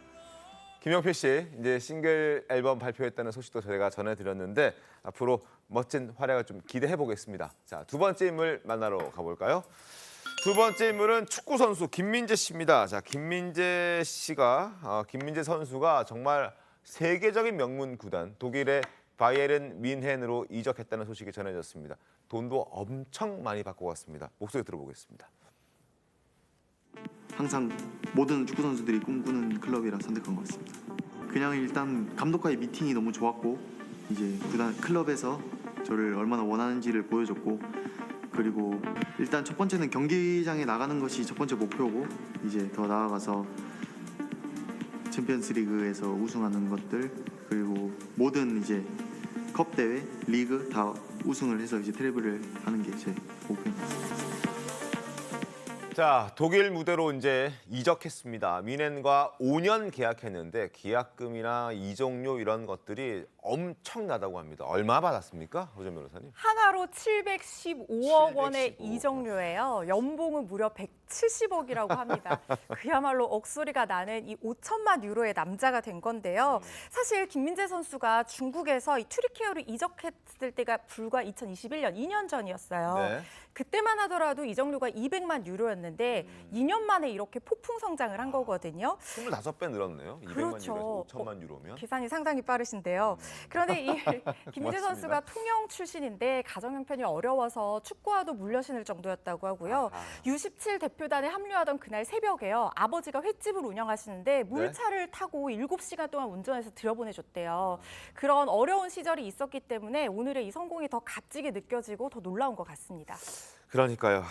김용필 씨 이제 싱글 앨범 발표했다는 소식도 저희가 전해드렸는데 앞으로 멋진 활약을 좀 기대해 보겠습니다. 자, 두 번째 인물 만나러 가볼까요? 두 번째 인물은 축구 선수 김민재 씨입니다. 자, 김민재 선수가 정말 세계적인 명문 구단 독일의 바이에른 뮌헨으로 이적했다는 소식이 전해졌습니다. 돈도 엄청 많이 받고 갔습니다. 목소리 들어보겠습니다. 항상 모든 축구 선수들이 꿈꾸는 클럽이라 선택한 것 같습니다. 그냥 일단 감독과의 미팅이 너무 좋았고 이제 구단 클럽에서 저를 얼마나 원하는지를 보여줬고 그리고 일단 첫 번째는 경기장에 나가는 것이 첫 번째 목표고 이제 더 나아가서 챔피언스리그에서 우승하는 것들 그리고 모든 이제 컵 대회, 리그 다 우승을 해서 이제 트래블을 하는 게 제 목표입니다. 자, 독일 무대로 이제 이적했습니다. 뮌헨과 5년 계약했는데 계약금이나 이적료 이런 것들이 엄청나다고 합니다. 얼마 받았습니까? 허지연 변호사님? 하나로 715억 원의 이적료예요. 연봉은 무려 170억이라고 합니다. 그야말로 억소리가 나는 이 5천만 유로의 남자가 된 건데요. 사실 김민재 선수가 중국에서 이 튀르키예로 이적했을 때가 불과 2021년 2년 전이었어요. 네. 그때만 하더라도 이적료가 200만 유로였는데 2년 만에 이렇게 폭풍 성장을 한 거거든요. 25배 늘었네요. 200만 그렇죠. 유로에서 5천만 유로면. 계산이 상당히 빠르신데요. 그런데 이 김민재 고맙습니다. 선수가 통영 출신인데 가정 형편이 어려워서 축구와도 물려신을 정도였다고 하고요. U17 대표단에 합류하던 그날 새벽에요. 아버지가 횟집을 운영하시는데 물차를 타고 7시간 동안 운전해서 들여보내줬대요. 그런 어려운 시절이 있었기 때문에 오늘의 이 성공이 더 값지게 느껴지고 더 놀라운 것 같습니다. 그러니까요.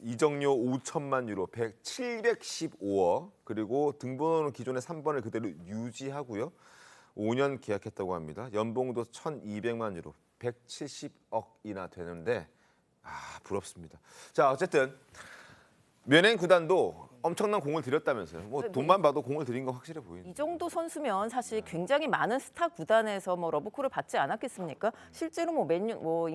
이적료 5천만 유로, 715억 그리고 등번호는 기존의 3번을 그대로 유지하고요. 5년 계약했다고 합니다. 연봉도 1,200만 유로, 170억이나 되는데 부럽습니다. 자, 어쨌든 뮌헨 구단도 엄청난 공을 들였다면서요. 뭐 돈만 봐도 공을 들인 거 확실해 보이네요. 이 정도 선수면 사실 굉장히 많은 스타 구단에서 뭐 러브콜을 받지 않았겠습니까? 실제로 뭐 맨유, 뭐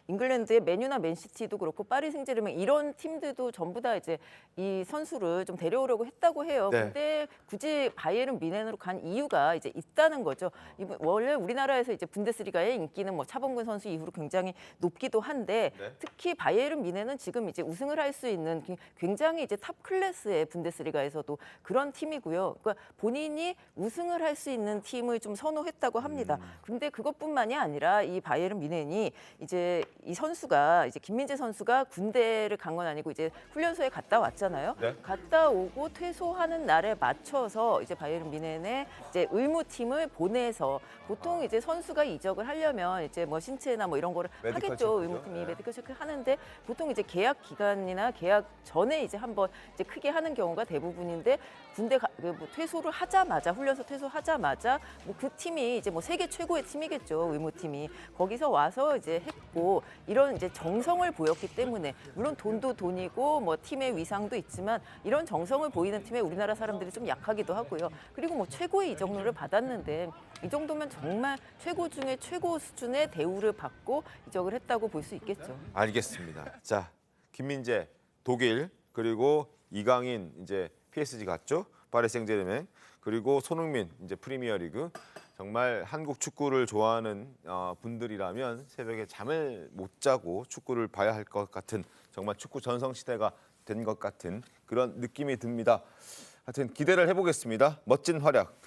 잉글랜드의 맨유나 맨시티도 그렇고 파리 생제르맹 이런 팀들도 전부 다 이제 이 선수를 좀 데려오려고 했다고 해요. 네. 근데 굳이 바이에른 뮌헨으로 간 이유가 이제 있다는 거죠. 원래 우리나라에서 이제 분데스리가의 인기는 뭐 차범근 선수 이후로 굉장히 높기도 한데 특히 바이에른 뮌헨은 지금 이제 우승을 할 수 있는 굉장히 이제 탑 클래스의 분데스리가에서도 그런 팀이고요. 그러니까 본인이 우승을 할 수 있는 팀을 좀 선호했다고 합니다. 근데 그것뿐만이 아니라 이 바이에른 뮌헨이 이제 이 선수가 이제 김민재 선수가 군대를 간 건 아니고 이제 훈련소에 갔다 왔잖아요. 네. 갔다 오고 퇴소하는 날에 맞춰서 이제 바이에른 뮌헨의 이제 의무팀을 보내서 보통 이제 선수가 이적을 하려면 이제 뭐 신체나 뭐 이런 거를 메디컬 하겠죠. 체크죠. 의무팀이 네. 메디컬 체크 하는데 보통 이제 계약 기간이나 계약 전에 이제 한번 이제 크게 하는 경우가 대부분인데 군대 뭐 퇴소를 하자마자 훈련소 퇴소하자마자 뭐 그 팀이 이제 뭐 세계 최고의 팀이겠죠. 의무팀이 거기서 와서 이제 했고 이런 이제 정성을 보였기 때문에 물론 돈도 돈이고 뭐 팀의 위상도 있지만 이런 정성을 보이는 팀에 우리나라 사람들이 좀 약하기도 하고요. 그리고 뭐 최고의 이적료를 받았는데 이 정도면 정말 최고 중에 최고 수준의 대우를 받고 이적을 했다고 볼 수 있겠죠. 알겠습니다. 자, 김민재 독일 그리고 이강인 이제 PSG 갔죠. 파리 생제르맹 그리고 손흥민 이제 프리미어리그. 정말 한국 축구를 좋아하는 분들이라면 새벽에 잠을 못 자고 축구를 봐야 할 것 같은 정말 축구 전성시대가 된 것 같은 그런 느낌이 듭니다. 하여튼 기대를 해보겠습니다. 멋진 활약,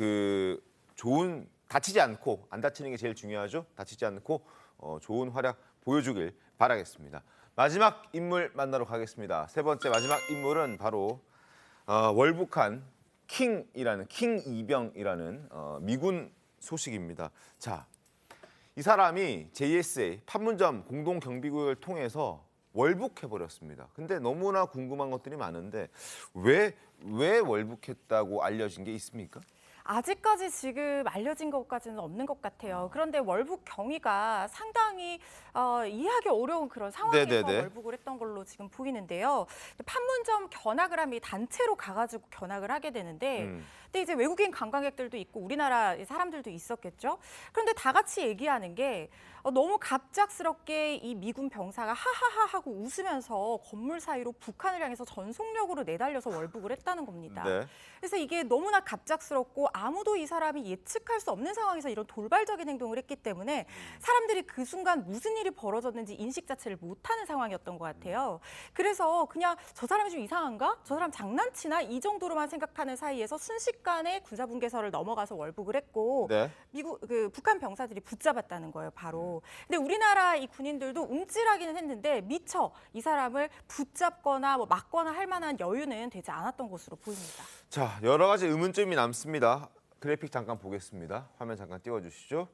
좋은 다치지 않고 안 다치는 게 제일 중요하죠. 다치지 않고 좋은 활약 보여주길 바라겠습니다. 마지막 인물 만나러 가겠습니다. 세 번째 마지막 인물은 바로 월북한 킹 이병이라는 미군 소식입니다. 자, 이 사람이 JSA 판문점 공동경비구역을 통해서 월북해버렸습니다. 근데 너무나 궁금한 것들이 많은데 왜 월북했다고 알려진 게 있습니까? 아직까지 지금 알려진 것까지는 없는 것 같아요. 그런데 월북 경위가 상당히 이해하기 어려운 그런 상황에서 네네네. 월북을 했던 걸로 지금 보이는데요. 판문점 견학을 하면 단체로 가가지고 견학을 하게 되는데 근데 이제 외국인 관광객들도 있고 우리나라 사람들도 있었겠죠. 그런데 다 같이 얘기하는 게 너무 갑작스럽게 이 미군 병사가 하하하 하고 웃으면서 건물 사이로 북한을 향해서 전속력으로 내달려서 월북을 했다는 겁니다. 네. 그래서 이게 너무나 갑작스럽고 아무도 이 사람이 예측할 수 없는 상황에서 이런 돌발적인 행동을 했기 때문에 사람들이 그 순간 무슨 일이 벌어졌는지 인식 자체를 못하는 상황이었던 것 같아요. 그래서 그냥 저 사람이 좀 이상한가? 저 사람 장난치나? 이 정도로만 생각하는 사이에서 순식간에 군사분계선을 넘어가서 월북을 했고 네. 북한 병사들이 붙잡았다는 거예요, 바로. 근데 우리나라 이 군인들도 움찔하기는 했는데 미처 이 사람을 붙잡거나 뭐 막거나 할 만한 여유는 되지 않았던 것으로 보입니다. 자, 여러 가지 의문점이 남습니다. 그래픽 잠깐 보겠습니다. 화면 잠깐 띄워주시죠.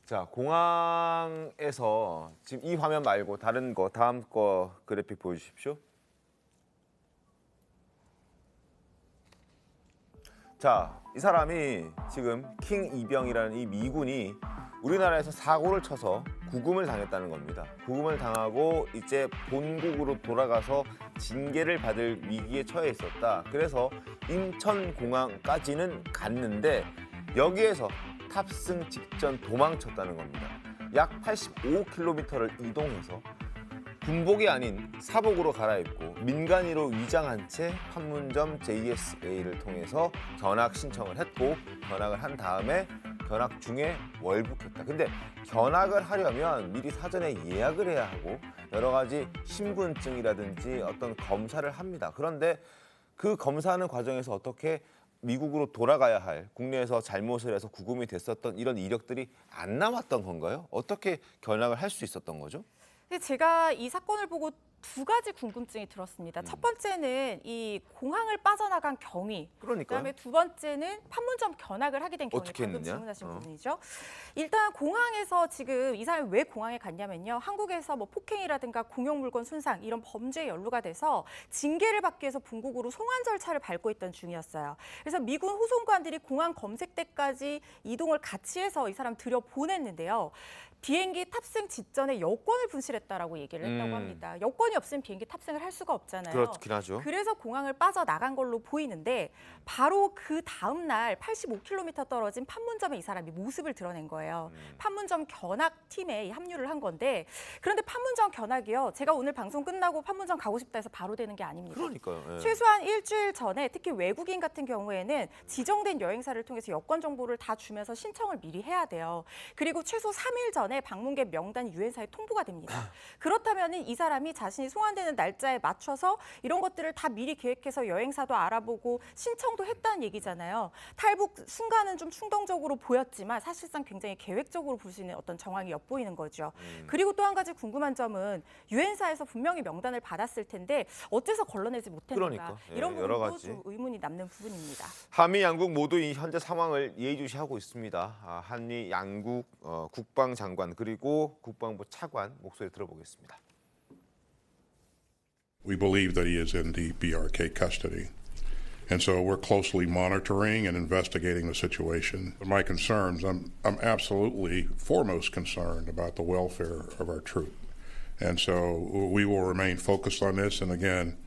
자, 공항에서 지금 이 화면 말고 다른 거, 다음 거 그래픽 보여주십시오. 자, 이 사람이 지금 킹 이병이라는 이 미군이 우리나라에서 사고를 쳐서 구금을 당했다는 겁니다. 구금을 당하고 이제 본국으로 돌아가서 징계를 받을 위기에 처해 있었다. 그래서 인천공항까지는 갔는데 여기에서 탑승 직전 도망쳤다는 겁니다. 약 85km를 이동해서 군복이 아닌 사복으로 갈아입고 민간인으로 위장한 채 판문점 JSA를 통해서 견학 신청을 했고 견학을 한 다음에 견학 중에 월북했다. 근데 견학을 하려면 미리 사전에 예약을 해야 하고 여러 가지 신분증이라든지 어떤 검사를 합니다. 그런데 그 검사하는 과정에서 어떻게 미국으로 돌아가야 할 국내에서 잘못을 해서 구금이 됐었던 이런 이력들이 안 남았던 건가요? 어떻게 견학을 할 수 있었던 거죠? 제가 이 사건을 보고 두 가지 궁금증이 들었습니다. 첫 번째는 이 공항을 빠져나간 경위, 그다음에 두 번째는 판문점 견학을 하게 된 경위, 어떻게 방금 했느냐? 질문하신 부분이죠. 일단 공항에서 지금 이 사람이 왜 공항에 갔냐면요. 한국에서 뭐 폭행이라든가 공용물건 손상 이런 범죄에 연루가 돼서 징계를 받기 위해서 본국으로 송환 절차를 밟고 있던 중이었어요. 그래서 미군 호송관들이 공항 검색대까지 이동을 같이 해서 이 사람 들여보냈는데요. 비행기 탑승 직전에 여권을 분실했다라고 얘기를 했다고 합니다. 여권이 없으면 비행기 탑승을 할 수가 없잖아요. 그렇긴 하죠. 그래서 공항을 빠져나간 걸로 보이는데 바로 그 다음 날 85km 떨어진 판문점에 이 사람이 모습을 드러낸 거예요. 판문점 견학팀에 합류를 한 건데 그런데 판문점 견학이요. 제가 오늘 방송 끝나고 판문점 가고 싶다 해서 바로 되는 게 아닙니다. 그러니까요. 예. 최소한 일주일 전에 특히 외국인 같은 경우에는 지정된 여행사를 통해서 여권 정보를 다 주면서 신청을 미리 해야 돼요. 그리고 최소 3일 전에 방문객 명단이 유엔사에 통보가 됩니다. 그렇다면 이 사람이 자신이 송환되는 날짜에 맞춰서 이런 것들을 다 미리 계획해서 여행사도 알아보고 신청도 했다는 얘기잖아요. 탈북 순간은 좀 충동적으로 보였지만 사실상 굉장히 계획적으로 보시는 어떤 정황이 엿보이는 거죠. 그리고 또 한 가지 궁금한 점은 유엔사에서 분명히 명단을 받았을 텐데 어째서 걸러내지 못했는가. 그러니까. 예, 이런 여러 부분도 가지. 좀 의문이 남는 부분입니다. 한미 양국 모두 이 현재 상황을 예의주시하고 있습니다. 한미 양국 국방장관 그리고 국방부 차관 목소리 들어보겠습니다. We believe that he is in the BRK custody. And so we're closely monitoring and investigating the situation. My concerns, I'm absolutely foremost concerned about the welfare of our troop. And so we will remain focused on this. And again,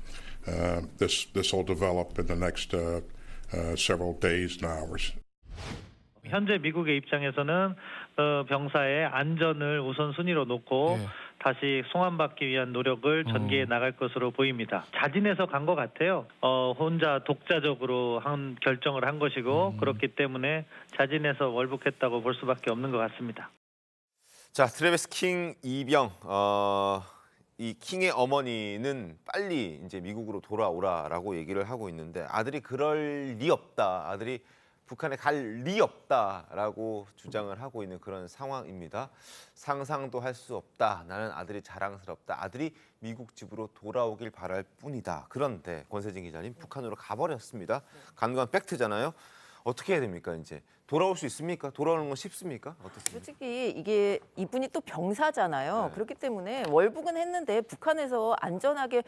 this will develop in the next several days and hours. 현재 미국의 입장에서는 병사의 안전을 우선순위로 놓고 다시 송환받기 위한 노력을 전개해 나갈 것으로 보입니다. 자진해서 간 것 같아요. 혼자 독자적으로 한 결정을 한 것이고 그렇기 때문에 자진해서 월북했다고 볼 수밖에 없는 것 같습니다. 자, 트래비스 킹 이병, 이 킹의 어머니는 빨리 이제 미국으로 돌아오라라고 얘기를 하고 있는데 아들이 그럴 리 없다, 아들이 북한에 갈 리 없다라고 주장을 하고 있는 그런 상황입니다. 상상도 할 수 없다. 나는 아들이 자랑스럽다. 아들이 미국 집으로 돌아오길 바랄 뿐이다. 그런데 권세진 기자님, 북한으로 가버렸습니다. 간과한 팩트잖아요. 어떻게 해야 됩니까 이제? 돌아올 수 있습니까? 돌아오는 건 쉽습니까? 어떻습니까? 솔직히 이게 이분이 또 병사잖아요. 네. 그렇기 때문에 월북은 했는데 북한에서 안전하게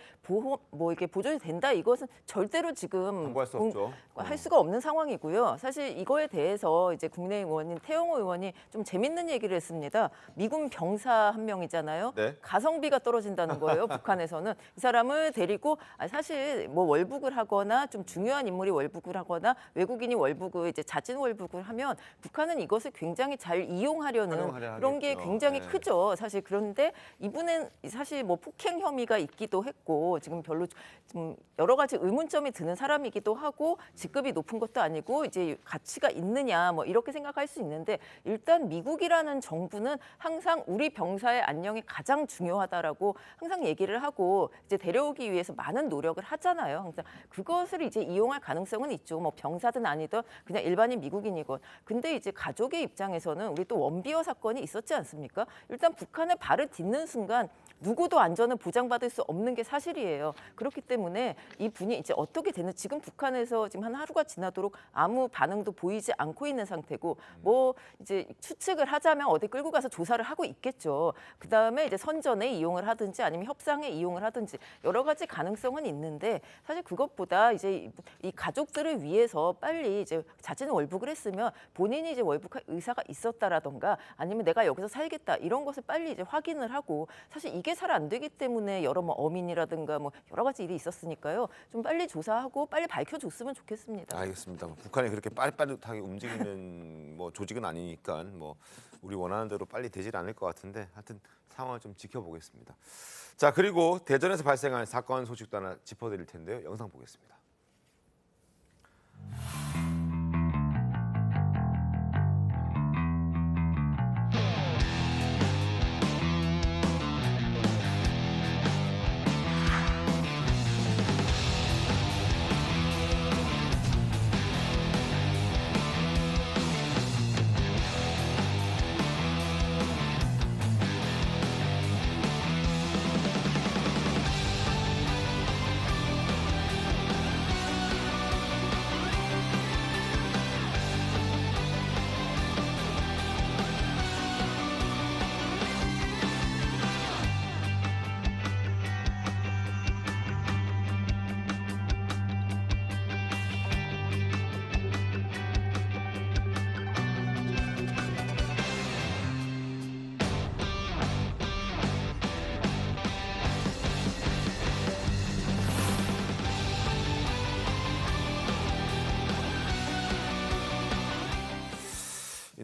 이렇게 보존이 된다, 이것은 절대로 지금 공부할 수 없죠. 할 수가 없는 상황이고요. 사실 이거에 대해서 이제 국민의힘 의원인 태영호 의원이 좀 재밌는 얘기를 했습니다. 미군 병사 한 명이잖아요. 네. 가성비가 떨어진다는 거예요. 북한에서는 이 사람을 데리고 사실 뭐 월북을 하거나 좀 중요한 인물이 월북을 하거나 외국인이 월북을 이제 자진 월북을 하면 북한은 이것을 굉장히 잘 이용하려는 그런 게 굉장히 크죠. 사실 그런데 이분은 사실 뭐 폭행 혐의가 있기도 했고 지금 별로 좀 여러 가지 의문점이 드는 사람이기도 하고 직급이 높은 것도 아니고 이제 가치가 있느냐 뭐 이렇게 생각할 수 있는데 일단 미국이라는 정부는 항상 우리 병사의 안녕이 가장 중요하다라고 항상 얘기를 하고 이제 데려오기 위해서 많은 노력을 하잖아요. 항상 그것을 이제 이용할 가능성은 있죠. 뭐 병사든 아니든 그냥 일반인 미국인이건. 근데 이제 가족의 입장에서는 우리 또 원비어 사건이 있었지 않습니까? 일단 북한에 발을 딛는 순간 누구도 안전을 보장받을 수 없는 게 사실이에요. 그렇기 때문에 이 분이 이제 어떻게 되는, 지금 북한에서 지금 한 하루가 지나도록 아무 반응도 보이지 않고 있는 상태고 뭐 이제 추측을 하자면 어디 끌고 가서 조사를 하고 있겠죠. 그 다음에 이제 선전에 이용을 하든지 아니면 협상에 이용을 하든지 여러 가지 가능성은 있는데 사실 그것보다 이제 이 가족들을 위해서 빨리 이제 자진 월북을 했으면 본인이 이제 월북할 의사가 있었다라던가 아니면 내가 여기서 살겠다 이런 것을 빨리 이제 확인을 하고 사실 이게 잘 안 되기 때문에 여러 뭐 어민이라든가 뭐 여러 가지 일이 있었으니까요. 좀 빨리 조사하고 빨리 밝혀줬으면 좋겠습니다. 알겠습니다. 북한이 그렇게 빠릿빠릿하게 움직이는 뭐 조직은 아니니까 뭐 우리 원하는 대로 빨리 되질 않을 것 같은데 하여튼 상황을 좀 지켜보겠습니다. 자, 그리고 대전에서 발생한 사건 소식도 하나 짚어드릴 텐데요. 영상 보겠습니다.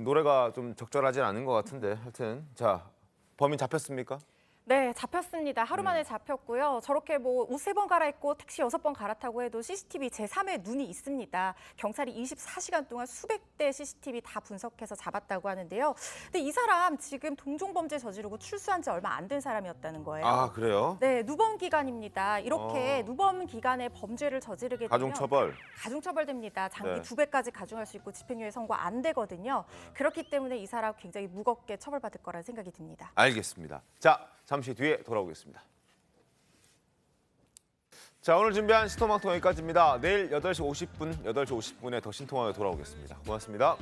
노래가 좀 적절하진 않은 것 같은데 하여튼 자, 범인 잡혔습니까? 네, 잡혔습니다. 하루 만에 잡혔고요. 저렇게 뭐 옷 3번 갈아입고 택시 6번 갈아타고 해도 CCTV 제3의 눈이 있습니다. 경찰이 24시간 동안 수백 대 CCTV 다 분석해서 잡았다고 하는데요. 근데 이 사람 지금 동종범죄 저지르고 출소한 지 얼마 안 된 사람이었다는 거예요. 아, 그래요? 네, 누범 기간입니다. 이렇게 누범 기간에 범죄를 저지르게 되면 가중처벌. 가중처벌됩니다. 장기 네. 2배까지 가중할 수 있고 집행유예 선고 안 되거든요. 그렇기 때문에 이 사람 굉장히 무겁게 처벌받을 거라는 생각이 듭니다. 알겠습니다. 자, 잠시 뒤에 돌아오겠습니다. 자, 오늘 준비한 신통방통 여기까지입니다. 내일 8시 50분, 8시 50분에 더 신통하게 돌아오겠습니다. 고맙습니다.